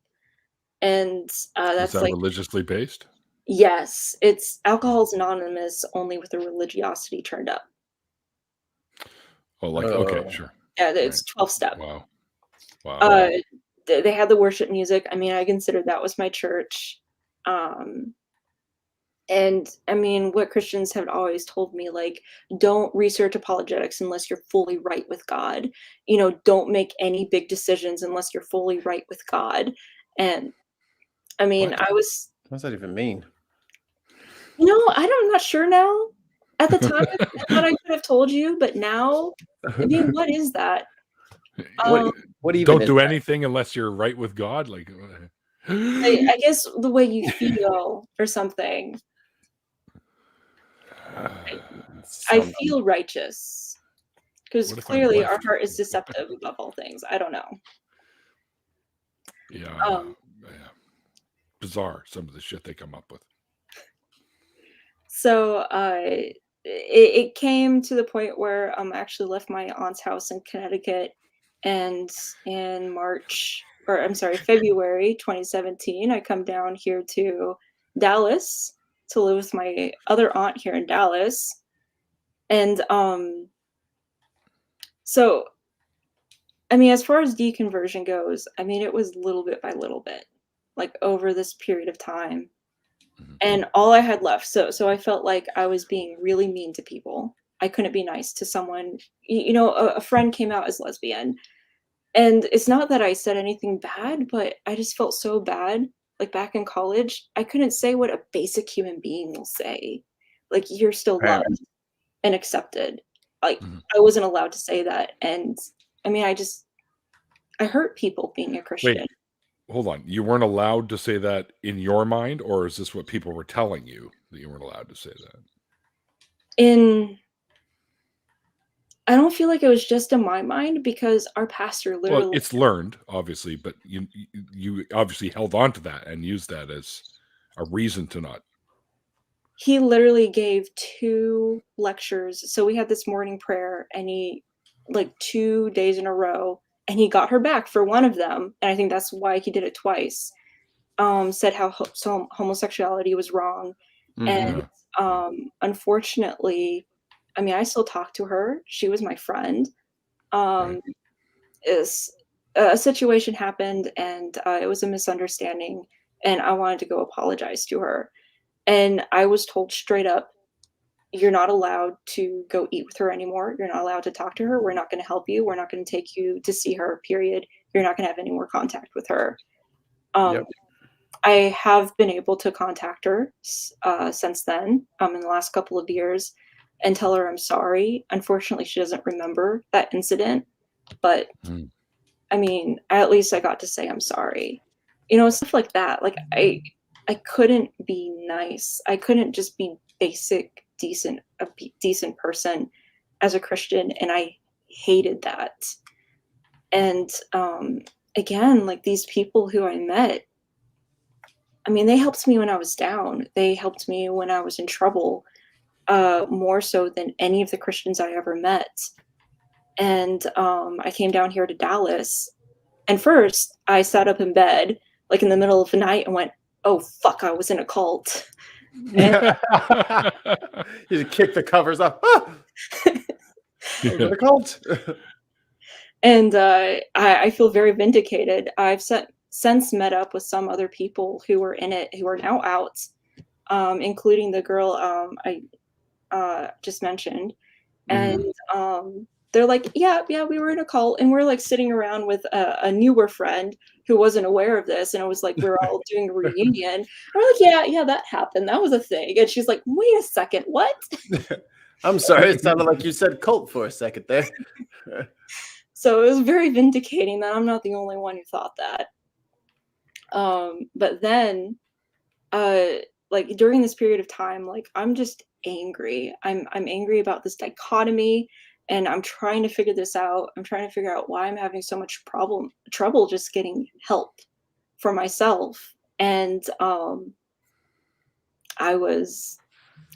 Speaker 2: and that's
Speaker 1: Is that
Speaker 2: like
Speaker 1: religiously based?
Speaker 2: Yes, it's Alcohol's Anonymous, only with the religiosity turned up.
Speaker 1: Oh, like okay, sure.
Speaker 2: Yeah, it's 12-step.
Speaker 1: Wow.
Speaker 2: They had the worship music. I mean, I considered that was my church. And I mean, what Christians have always told me, like, don't research apologetics unless you're fully right with God. Don't make any big decisions unless you're fully right with God. And I mean,
Speaker 3: What does that even mean?
Speaker 2: I'm not sure now. At the time, I thought I could have told you, but now, I mean, what is that?
Speaker 3: What even
Speaker 1: don't do anything unless you're right with God? Like,
Speaker 2: I guess the way you feel or something. I feel righteous because clearly our heart is deceptive above all things. I don't know.
Speaker 1: Yeah. Bizarre, some of the shit they come up with.
Speaker 2: So it came to the point where I actually left my aunt's house in Connecticut, and in February 2017, I come down here to Dallas to live with my other aunt here in Dallas. And so I mean, as far as deconversion goes, I mean, it was little bit by little bit, like over this period of time. And all I had left. So I felt like I was being really mean to people. I couldn't be nice to someone. A friend came out as lesbian. And it's not that I said anything bad, but I just felt so bad. Like back in college, I couldn't say what a basic human being will say. Like, you're still loved and accepted. Like, I wasn't allowed to say that. And I mean, I hurt people being a Christian.
Speaker 1: Wait, hold on. You weren't allowed to say that in your mind, or is this what people were telling you, that you weren't allowed to say that?
Speaker 2: I don't feel like it was just in my mind, because our pastor literally...
Speaker 1: Well, it's learned, obviously, but you obviously held on to that and used that as a reason to not.
Speaker 2: He literally gave 2 lectures. So we had this morning prayer, and he, like 2 days in a row, and he got her back for one of them. And I think that's why he did it twice. Said how homosexuality was wrong. And unfortunately, I mean, I still talk to her. She was my friend. A situation happened, and it was a misunderstanding, and I wanted to go apologize to her. And I was told straight up, you're not allowed to go eat with her anymore. You're not allowed to talk to her. We're not going to help you. We're not going to take you to see her, period. You're not going to have any more contact with her. I have been able to contact her since then, in the last couple of years, and tell her I'm sorry. Unfortunately, she doesn't remember that incident, but I mean, at least I got to say I'm sorry. Stuff like that. Like, I couldn't be nice. I couldn't just be basic, a decent person as a Christian, and I hated that. And again, like these people who I met, I mean, they helped me when I was down. They helped me when I was in trouble, more so than any of the Christians I ever met. And I came down here to Dallas. And first, I sat up in bed, like in the middle of the night, and went, "Oh fuck, I was in a cult." And,
Speaker 3: you just kick the covers off. Ah! I was in a cult.
Speaker 2: And I feel very vindicated. I've since met up with some other people who were in it, who are now out, including the girl I just mentioned. And they're like, yeah, we were in a cult, and we're like sitting around with a newer friend who wasn't aware of this, and it was like we were all doing a reunion. We're like, yeah, that happened. That was a thing. And she's like, wait a second, what?
Speaker 3: I'm sorry, it sounded like you said cult for a second there.
Speaker 2: So it was very vindicating that I'm not the only one who thought that. But then, like during this period of time, like I'm just angry. I'm angry about this dichotomy, and I'm trying to figure this out. I'm trying to figure out why I'm having so much trouble just getting help for myself. And I was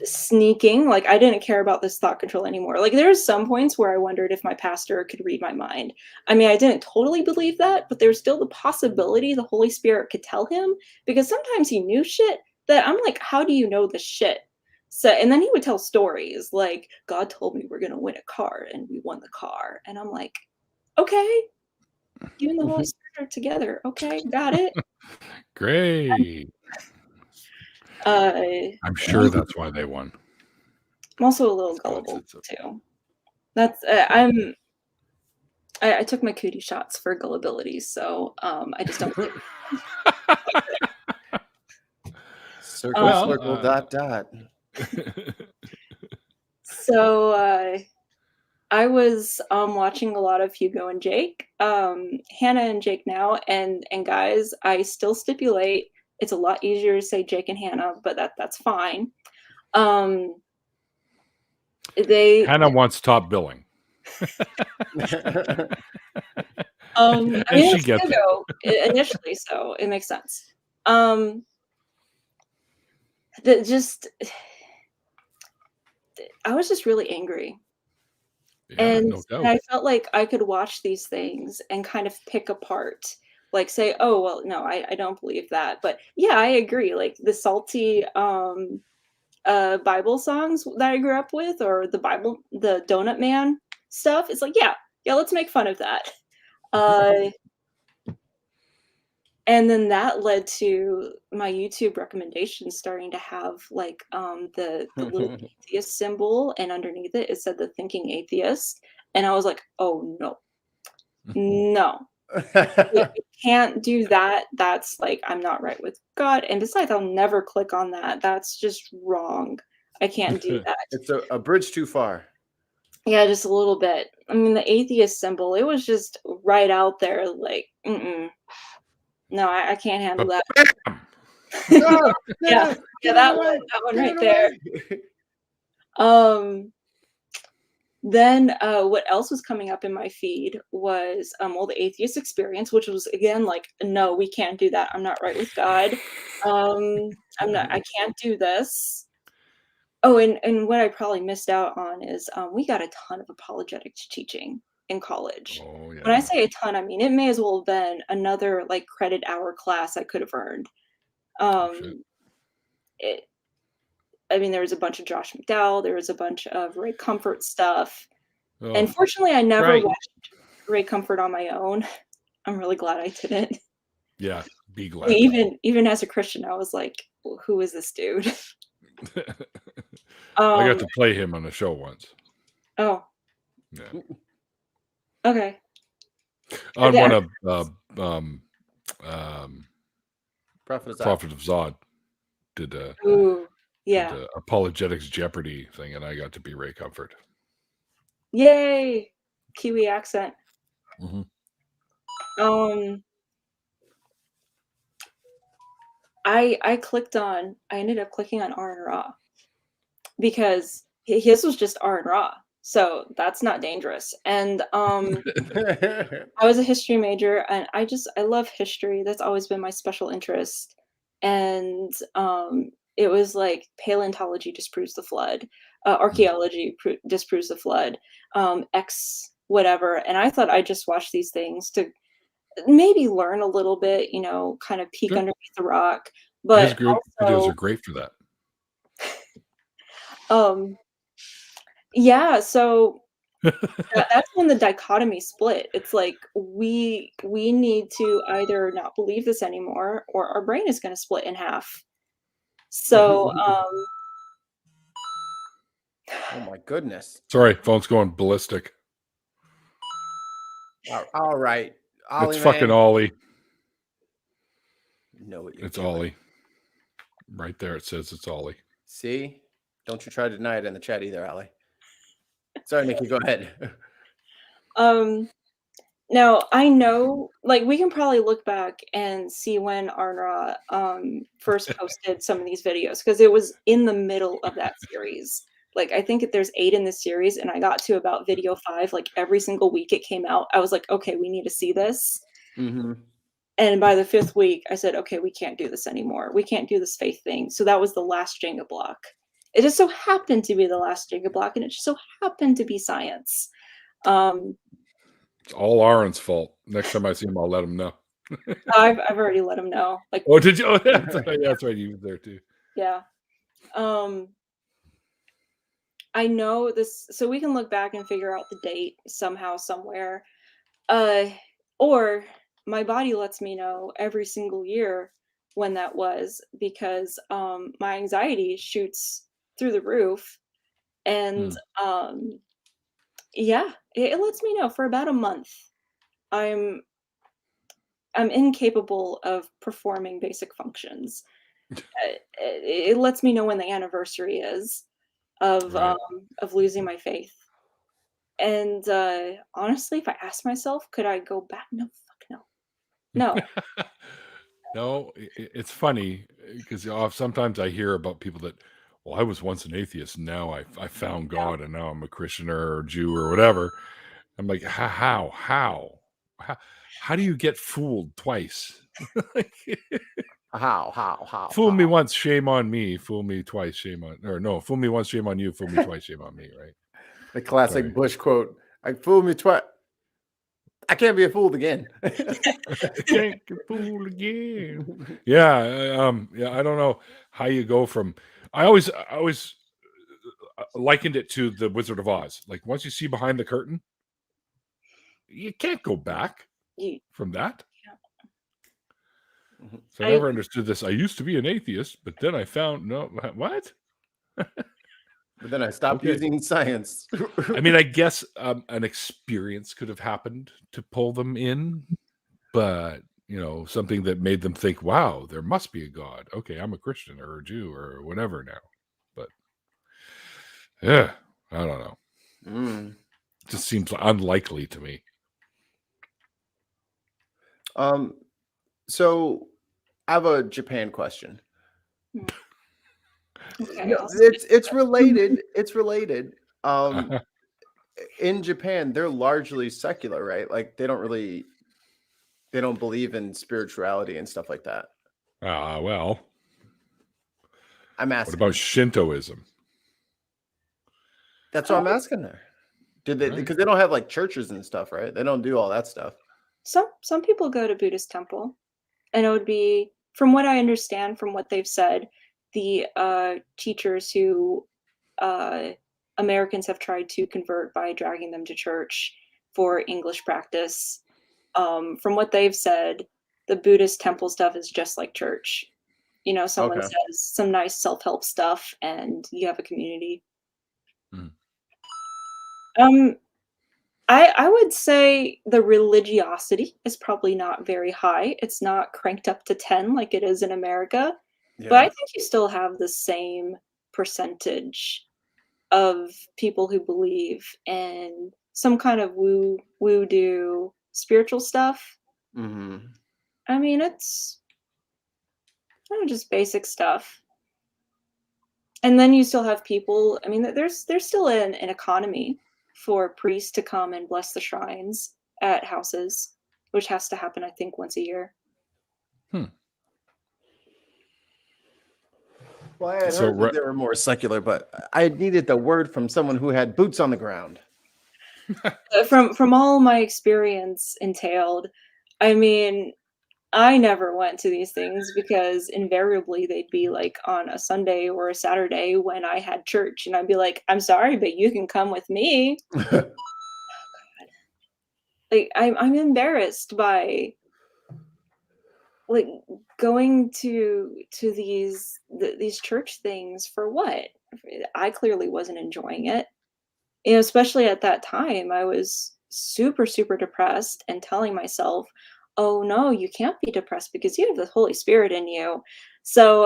Speaker 2: sneaking, like I didn't care about this thought control anymore. Like there's some points where I wondered if my pastor could read my mind. I mean, I didn't totally believe that, but there's still the possibility the Holy Spirit could tell him, because sometimes he knew shit that I'm like, how do you know this shit? So, and then he would tell stories like, God told me we're gonna win a car, and we won the car. And I'm like, okay, you and the Holy Spirit are together. Okay, got it.
Speaker 1: Great. I'm sure that's why they won.
Speaker 2: I'm also a little gullible too. That's I took my cootie shots for gullibility, so I just don't.
Speaker 3: Circle, dot.
Speaker 2: So I was watching a lot of Hugo and Jake, Hannah and Jake now, and guys, I still stipulate it's a lot easier to say Jake and Hannah, but that's fine.
Speaker 1: Hannah wants top billing.
Speaker 2: I mean, she gets Hugo initially, so it makes sense. I was just really angry. Yeah, and I felt like I could watch these things and kind of pick apart, like say, oh, well, no, I don't believe that. But yeah, I agree. Like the salty Bible songs that I grew up with, or the Donut Man stuff. It's like, yeah, let's make fun of that. And then that led to my YouTube recommendations starting to have like the little atheist symbol, and underneath it said the Thinking Atheist. And I was like, oh no, you can't do that. That's like, I'm not right with God. And besides, I'll never click on that. That's just wrong. I can't do that.
Speaker 3: It's a bridge too far.
Speaker 2: Yeah, just a little bit. I mean, the atheist symbol, it was just right out there, like, no, I can't handle that. yeah, that one right there. Then what else was coming up in my feed was the atheist experience, which was again like, no, we can't do that. I'm not right with God. I can't do this. Oh, and what I probably missed out on is we got a ton of apologetics teaching in college. Oh, yeah. When I say a ton, I mean it may as well have been another like credit hour class I could have earned. I mean, there was a bunch of Josh McDowell, there was a bunch of Ray Comfort stuff. And fortunately, I never watched Ray Comfort on my own. I'm really glad I didn't.
Speaker 1: Yeah, be glad.
Speaker 2: Even as a Christian, I was like, well, who is this dude?
Speaker 1: I got to play him on a show once.
Speaker 2: Oh.
Speaker 1: Yeah.
Speaker 2: Okay.
Speaker 1: On one of
Speaker 3: Prophet
Speaker 1: of Zod did apologetics Jeopardy thing, and I got to be Ray Comfort.
Speaker 2: Yay! Kiwi accent. I ended up clicking on R and Raw because his was just R and Raw. So that's not dangerous. And I was a history major, and I love history. That's always been my special interest. And it was like paleontology disproves the flood, archaeology disproves the flood, X whatever. And I thought I'd just watch these things to maybe learn a little bit, kind of peek
Speaker 1: Sure.
Speaker 2: underneath the rock. But
Speaker 1: His group videos are great for that.
Speaker 2: Yeah, so that's when the dichotomy split. It's like we need to either not believe this anymore, or our brain is going to split in half. So
Speaker 3: oh my goodness.
Speaker 1: Sorry, phone's going ballistic.
Speaker 3: All right. Ollie,
Speaker 1: it's fucking Ollie.
Speaker 3: Know what you're
Speaker 1: it's
Speaker 3: doing.
Speaker 1: Ollie. Right there it says it's Ollie.
Speaker 3: See? Don't you try to deny it in the chat either, Ollie. Sorry, Nikki, go ahead.
Speaker 2: Now I know, like, we can probably look back and see when Arnra first posted some of these videos, because it was in the middle of that series. Like, I think there's 8 in this series, and I got to about video 5, like every single week it came out. I was like, okay, we need to see this. And by the 5th week, I said, okay, we can't do this anymore. We can't do this faith thing. So that was the last Jenga block. It just so happened to be the last Jenga block, and it just so happened to be science.
Speaker 1: It's all Aaron's fault. Next time I see him, I'll let him know.
Speaker 2: I've already let him know. Like,
Speaker 1: oh, did you? Oh, that's right. You were there too.
Speaker 2: Yeah. I know this, so we can look back and figure out the date somehow, somewhere. Or my body lets me know every single year when that was, because my anxiety shoots through the roof. And yeah, it lets me know for about a month. I'm incapable of performing basic functions. It lets me know when the anniversary is of losing my faith. And honestly, if I ask myself, could I go back? No, fuck no.
Speaker 1: No, it's funny because sometimes I hear about people that, well, I was once an atheist, and now I found God, and now I'm a Christian or Jew or whatever. I'm like, how do you get fooled twice?
Speaker 3: How?
Speaker 1: Fool me once, shame on me. Fool me twice, shame on, or no, fool me once, shame on you. Fool me twice, shame on me. Right?
Speaker 3: The classic Bush quote: "I fooled me twice. I can't be fooled again."
Speaker 1: I can't get fooled again. Yeah, I don't know how you go from. I always likened it to the Wizard of Oz. Like, once you see behind the curtain, you can't go back from that. So I never understood this. I used to be an atheist, but then I found what?
Speaker 3: But then I stopped using science.
Speaker 1: I mean, I guess an experience could have happened to pull them in, but something that made them think, wow, there must be a God. Okay, I'm a Christian or a Jew or whatever now. But yeah, I don't know. It just seems unlikely to me.
Speaker 3: So I have a Japan question.
Speaker 2: Okay,
Speaker 3: it's related. It's related. In Japan, they're largely secular, right? Like, they don't believe in spirituality and stuff like that.
Speaker 1: Well,
Speaker 3: I'm asking.
Speaker 1: What about Shintoism?
Speaker 3: That's what I'm asking her. Did they? Because they don't have like churches and stuff, right? They don't do all that stuff.
Speaker 2: Some people go to Buddhist temple, and it would be, from what I understand, from what they've said, the teachers who Americans have tried to convert by dragging them to church for English practice. From what they've said, the Buddhist temple stuff is just like church. Someone says some nice self-help stuff, and you have a community. I would say the religiosity is probably not very high. It's not cranked up to 10 like it is in America. Yeah. But I think you still have the same percentage of people who believe in some kind of woo-doo spiritual stuff. I mean, it's just basic stuff. And then you still have people, I mean, there's still an economy for priests to come and bless the shrines at houses, which has to happen, I think, once a year.
Speaker 3: Well, I had
Speaker 1: So
Speaker 3: heard that they were more secular, but I needed the word from someone who had boots on the ground.
Speaker 2: From all my experience entailed, I mean, I never went to these things because invariably they'd be like on a Sunday or a Saturday when I had church, and I'd be like, I'm sorry, but you can come with me. Like I'm embarrassed by like going to these church things for what? I clearly wasn't enjoying it. You know, especially at that time, I was super, super depressed and telling myself, oh no, you can't be depressed because you have the Holy Spirit in you. So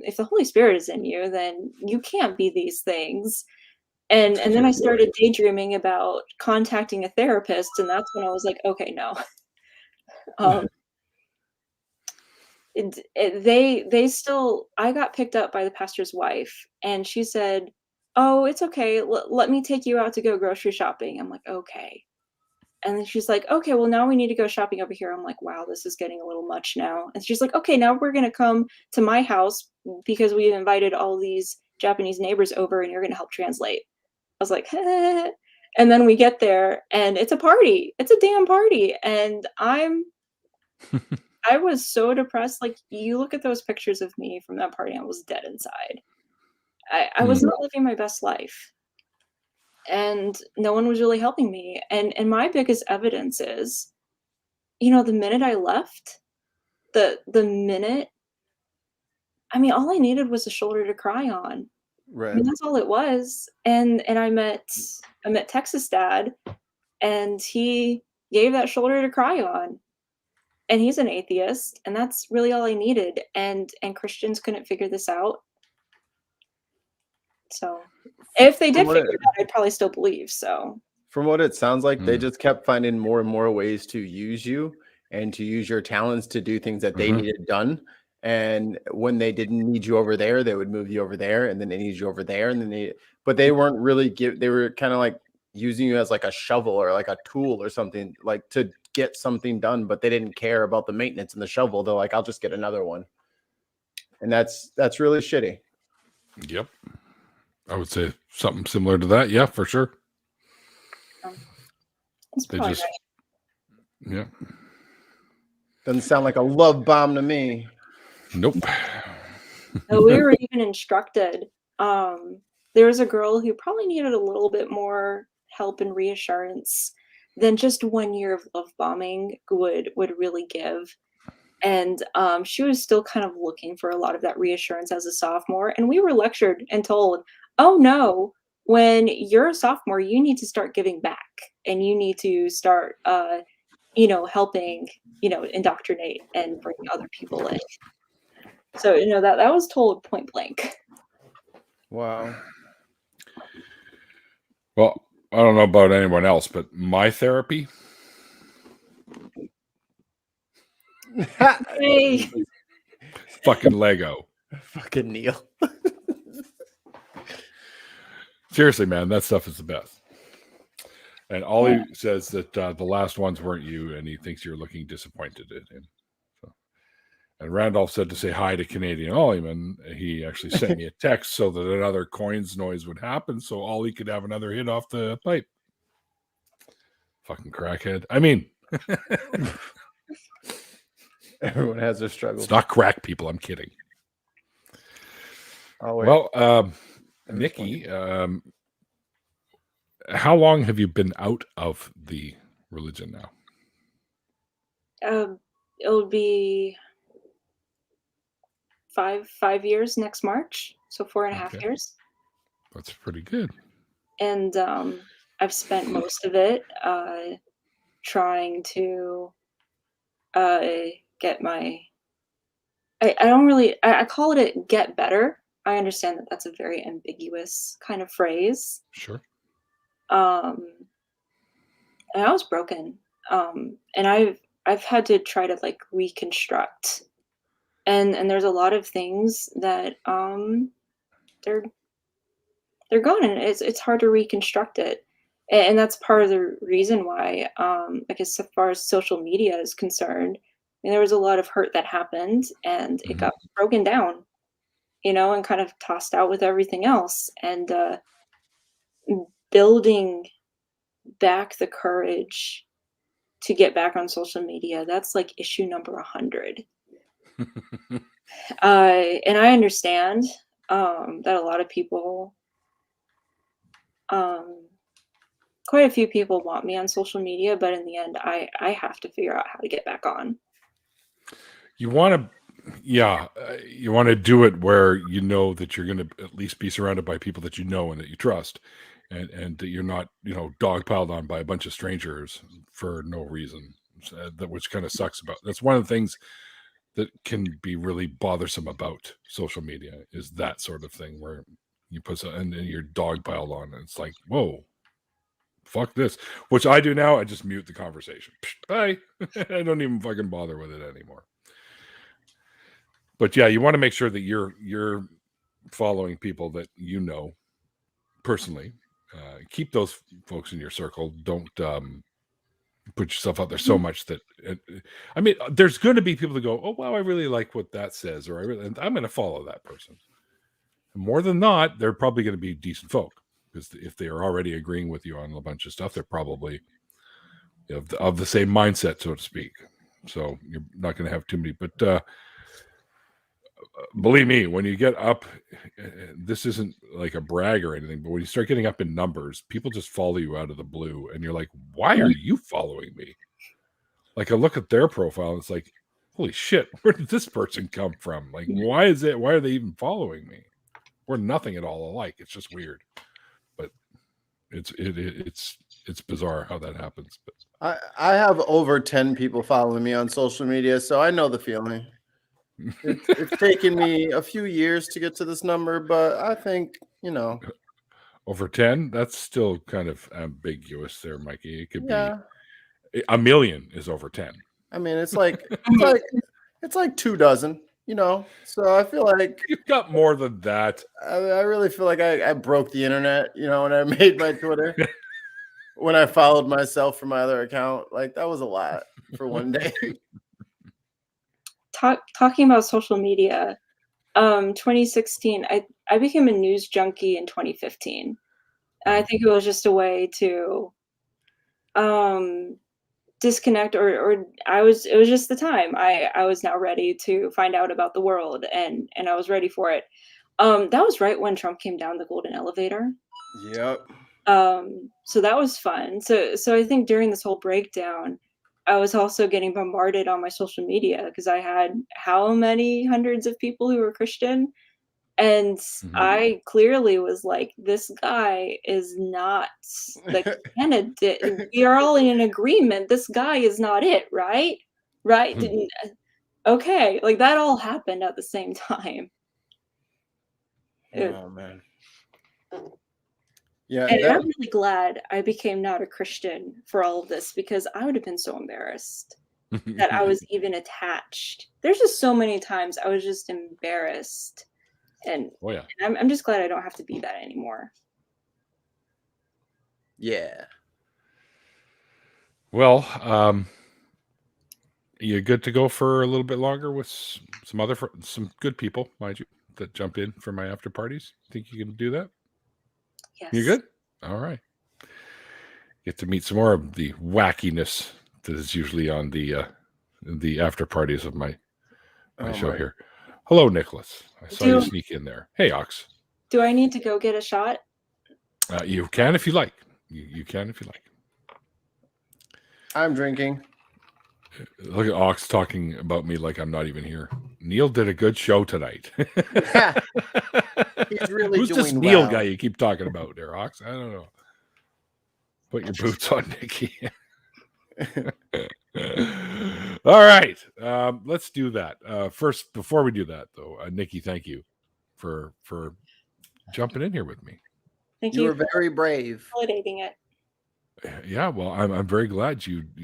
Speaker 2: if the Holy Spirit is in you, then you can't be these things. And then I started daydreaming about contacting a therapist, and that's when I was like, okay, no. They still, I got picked up by the pastor's wife, and she said, oh, it's okay, let me take you out to go grocery shopping. I'm like, okay. And then she's like, okay, well, now we need to go shopping over here. I'm like, wow, this is getting a little much now. And she's like, okay, now we're going to come to my house because we invited all these Japanese neighbors over and you're going to help translate. I was like, and then we get there and it's a party. It's a damn party. And I was so depressed. Like, you look at those pictures of me from that party, I was dead inside. I was not living my best life. And no one was really helping me. And my biggest evidence is, you know, the minute I left, the minute, I mean, all I needed was a shoulder to cry on.
Speaker 3: Right.
Speaker 2: I mean, that's all it was. And I met Texas Dad, and he gave that shoulder to cry on. And he's an atheist, and that's really all I needed. And Christians couldn't figure this out. So if they did figure it out, I'd probably still believe. So
Speaker 3: from what it sounds like, they just kept finding more and more ways to use you and to use your talents to do things that they needed done. And when they didn't need you over there, they would move you over there, and then they need you over there, and then but they weren't really they were kind of like using you as like a shovel or like a tool or something, like to get something done, but they didn't care about the maintenance and the shovel. They're like, I'll just get another one. And that's really shitty.
Speaker 1: Yep. I would say something similar to that. Yeah, for sure. They just, yeah.
Speaker 3: Doesn't sound like a love bomb to me.
Speaker 1: Nope.
Speaker 2: We were even instructed. There was a girl who probably needed a little bit more help and reassurance than just 1 year of love bombing would really give. And she was still kind of looking for a lot of that reassurance as a sophomore. And we were lectured and told, oh no, when you're a sophomore, you need to start giving back, and you need to start, helping, indoctrinate and bring other people in. So, that was told point blank.
Speaker 3: Wow.
Speaker 1: Well, I don't know about anyone else, but my therapy.
Speaker 2: Hey.
Speaker 1: Fucking Lego.
Speaker 3: Fucking Neil.
Speaker 1: Seriously, man, that stuff is the best. And Ollie says that the last ones weren't you, and he thinks you're looking disappointed in him. So. And Randolph said to say hi to Canadian Ollie, and he actually sent me a text so that another coins noise would happen, so Ollie could have another hit off the pipe. Fucking crackhead. I mean,
Speaker 3: everyone has their struggles.
Speaker 1: It's not crack, people. I'm kidding.
Speaker 3: Oh, wait.
Speaker 1: Well, Nikki, how long have you been out of the religion now?
Speaker 2: It'll be 5 years next March, so 4.5 years.
Speaker 1: That's pretty good. And
Speaker 2: I've spent most of it trying to get my. I don't really. I call it get better. I understand that that's a very ambiguous kind of phrase.
Speaker 1: Sure.
Speaker 2: And I was broken. And I've had to try to like reconstruct. And there's a lot of things that they're gone, and it's hard to reconstruct it. And that's part of the reason why, I guess, as far as social media is concerned, I mean, there was a lot of hurt that happened, and it
Speaker 1: Mhm.
Speaker 2: got broken down, and kind of tossed out with everything else. And building back the courage to get back on social media, that's like issue number 100. And I understand that a lot of people, um, quite a few people want me on social media, but in the end, I have to figure out how to get back on.
Speaker 1: You want to, yeah, you want to do it where you know that you're going to at least be surrounded by people that you know and that you trust, and that you're not, dogpiled on by a bunch of strangers for no reason. That which kind of sucks about. That's one of the things that can be really bothersome about social media is that sort of thing where you and then you're dogpiled on, and it's like, whoa, fuck this. Which I do now. I just mute the conversation. Bye. I don't even fucking bother with it anymore. But yeah, you want to make sure that you're following people that you know personally. Keep those folks in your circle. Don't put yourself out there so much that I mean, there's going to be people that go, "Oh wow, I really like what that says," or and I'm going to follow that person. And more than not, they're probably going to be decent folk because if they are already agreeing with you on a bunch of stuff, they're probably of the same mindset, so to speak. So you're not going to have too many, but. Believe me, when you get up, this isn't like a brag or anything, but when you start getting up in numbers, people just follow you out of the blue, and you're like, "Why are you following me?" Like, I look at their profile, and it's like, "Holy shit, where did this person come from? Like, why are they even following me? We're nothing at all alike. It's just weird." But it's bizarre how that happens. But
Speaker 3: I have over 10 people following me on social media, so I know the feeling. It's taken me a few years to get to this number, but I think,
Speaker 1: over 10, that's still kind of ambiguous there, Mikey. It could
Speaker 3: yeah.
Speaker 1: be a million is over 10.
Speaker 3: I mean, it's like 2 dozen, So I feel like
Speaker 1: You've got more than that.
Speaker 3: I really feel like I broke the internet, when I made my Twitter. When I followed myself from my other account, like that was a lot for one day.
Speaker 2: Talking about social media, 2016, I became a news junkie in 2015. And I think it was just a way to disconnect, or it was just the time. I was now ready to find out about the world, and I was ready for it. That was right when Trump came down the golden elevator.
Speaker 3: Yep.
Speaker 2: So that was fun. So I think during this whole breakdown, I was also getting bombarded on my social media because I had how many hundreds of people who were Christian. And I clearly was like, this guy is not the candidate. We are all in an agreement. This guy is not it, right? Right? Okay. Like that all happened at the same time.
Speaker 3: Oh, man. Yeah.
Speaker 2: And I'm really glad I became not a Christian for all of this, because I would have been so embarrassed that I was even attached. There's just so many times I was just embarrassed. And, and I'm just glad I don't have to be that anymore.
Speaker 3: Yeah.
Speaker 1: Well, you're good to go for a little bit longer with some good people, mind you, that jump in for my after parties. Think you can do that?
Speaker 2: Yes.
Speaker 1: You good? All right. Get to meet some more of the wackiness that is usually on the after parties of my show here. Hello, Nicholas. I saw you sneak in there. Hey, Ox.
Speaker 2: Do I need to go get a shot?
Speaker 1: You can if you like. You can if you like.
Speaker 3: I'm drinking.
Speaker 1: Look at Ox talking about me like I'm not even here. Neil did a good show tonight.
Speaker 3: Yeah. He's really
Speaker 1: Who's
Speaker 3: doing
Speaker 1: this Neil
Speaker 3: well.
Speaker 1: guy you keep talking about there, Ox? I don't know. Put your boots on, Nikki. All right. Let's do that. First, before we do that, though, Nikki, thank you for jumping in here with me.
Speaker 2: Thank you.
Speaker 3: You were very brave.
Speaker 2: Validating it.
Speaker 1: Yeah, well, I'm very glad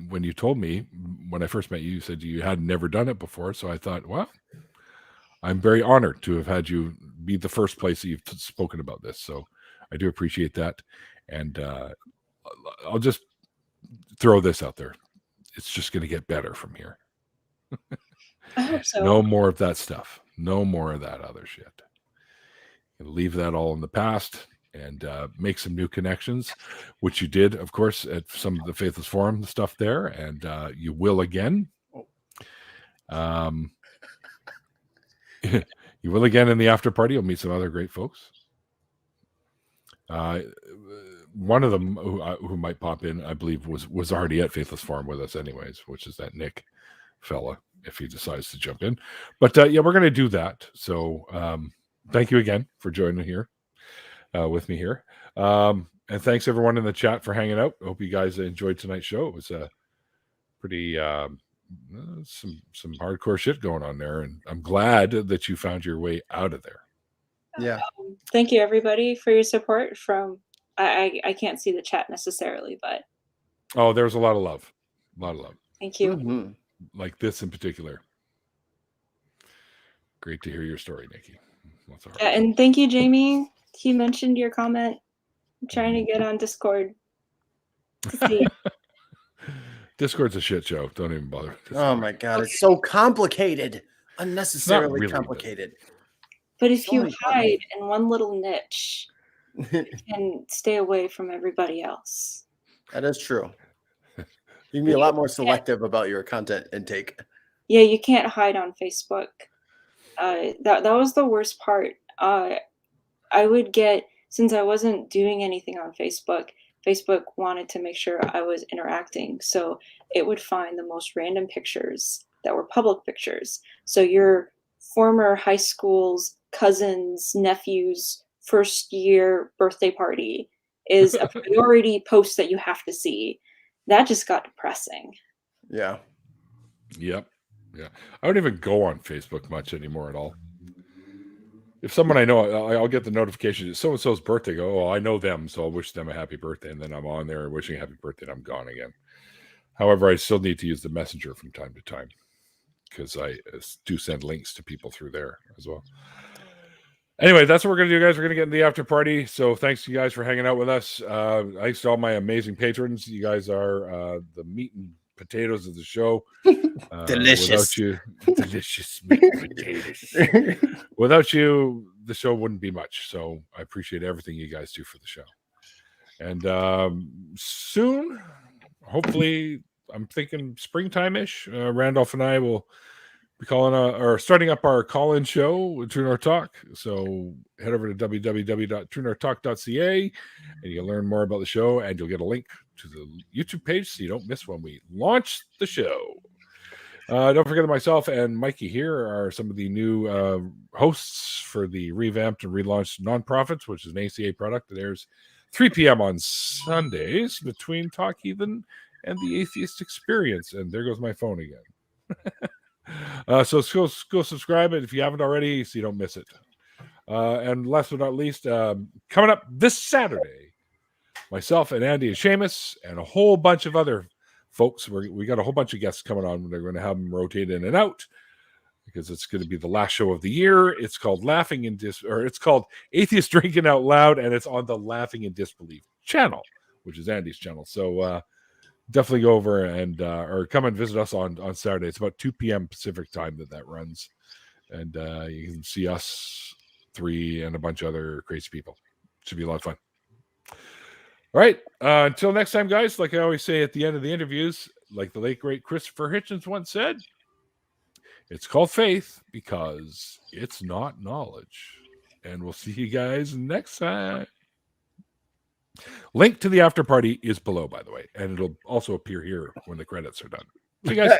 Speaker 1: when you told me when I first met you, you said you had never done it before. So I thought, well, I'm very honored to have had you be the first place that you've spoken about this. So I do appreciate that. And I'll just throw this out there. It's just going to get better from here.
Speaker 2: I hope so.
Speaker 1: No more of that stuff. No more of that other shit. Leave that all in the past and make some new connections, which you did, of course, at some of the Faithless Forum stuff there, and you will again. You will again in the after party. You'll meet some other great folks. One of them who might pop in, I believe, was already at Faithless Forum with us anyways, which is that Nick fella, if he decides to jump in. But yeah, we're going to do that. So thank you again for joining here with me here. And thanks everyone in the chat for hanging out. I hope you guys enjoyed tonight's show. It was a pretty some hardcore shit going on there, and I'm glad that you found your way out of there.
Speaker 3: Yeah.
Speaker 2: Thank you everybody for your support. From I can't see the chat necessarily, but
Speaker 1: there's a lot of love.
Speaker 2: Thank you.
Speaker 3: Mhm.
Speaker 1: Like this in particular. Great to hear your story, Nikki.
Speaker 2: Yeah, and thank you, Jamie. He mentioned your comment. I'm trying to get on Discord to see.
Speaker 1: Discord's a shit show. Don't even bother.
Speaker 3: Oh my God, it's so complicated, unnecessarily
Speaker 1: really,
Speaker 3: complicated.
Speaker 2: But if
Speaker 3: So
Speaker 2: you
Speaker 3: many
Speaker 2: hide in one little niche, you can stay away from everybody else.
Speaker 3: That is true. You can be a lot more selective about your content intake.
Speaker 2: Yeah, you can't hide on Facebook. That was the worst part. I would get, since I wasn't doing anything on Facebook, Facebook wanted to make sure I was interacting. So it would find the most random pictures that were public pictures. So your former high school's cousin's nephew's first year birthday party is a priority post that you have to see. That just got depressing.
Speaker 3: Yeah.
Speaker 1: Yep. Yeah. I don't even go on Facebook much anymore at all. If someone I know, I'll get the notification. It's so-and-so's birthday. Go, oh, I know them, so I'll wish them a happy birthday. And then I'm on there wishing a happy birthday, and I'm gone again. However, I still need to use the messenger from time to time because I do send links to people through there as well. Anyway, that's what we're going to do, guys. We're going to get in the after party. So thanks to you guys for hanging out with us. Thanks to all my amazing patrons. You guys are the meat and potatoes of the show.
Speaker 3: Delicious.
Speaker 1: Without you, delicious meat and potatoes. Without you, the show wouldn't be much. So I appreciate everything you guys do for the show. And soon, hopefully, I'm thinking springtime-ish, Randolph and I will be starting up our call-in show, True North Talk. So head over to www.truenorthtalk.ca and you'll learn more about the show, and you'll get a link to the YouTube page so you don't miss when we launch the show. Don't forget that myself and Mikey here are some of the new hosts for the revamped and relaunched Nonprofits, which is an ACA product that airs 3 p.m. on Sundays between Talk Heathen and the Atheist Experience. And there goes my phone again. So go subscribe it if you haven't already so you don't miss it. And last but not least, coming up this Saturday, myself and Andy and Seamus and a whole bunch of other folks. We got a whole bunch of guests coming on. They're going to have them rotate in and out because it's going to be the last show of the year. It's called it's called Atheist Drinking Out Loud, and it's on the Laughing in Disbelief channel, which is Andy's channel. So definitely go over and or come and visit us on Saturday. It's about 2 p.m. Pacific time that runs, and you can see us three and a bunch of other crazy people. Should be a lot of fun. All right. Until next time, guys, like I always say at the end of the interviews, like the late, great Christopher Hitchens once said, it's called faith because it's not knowledge. And we'll see you guys next time. Link to the after party is below, by the way, and it'll also appear here when the credits are done. See you guys.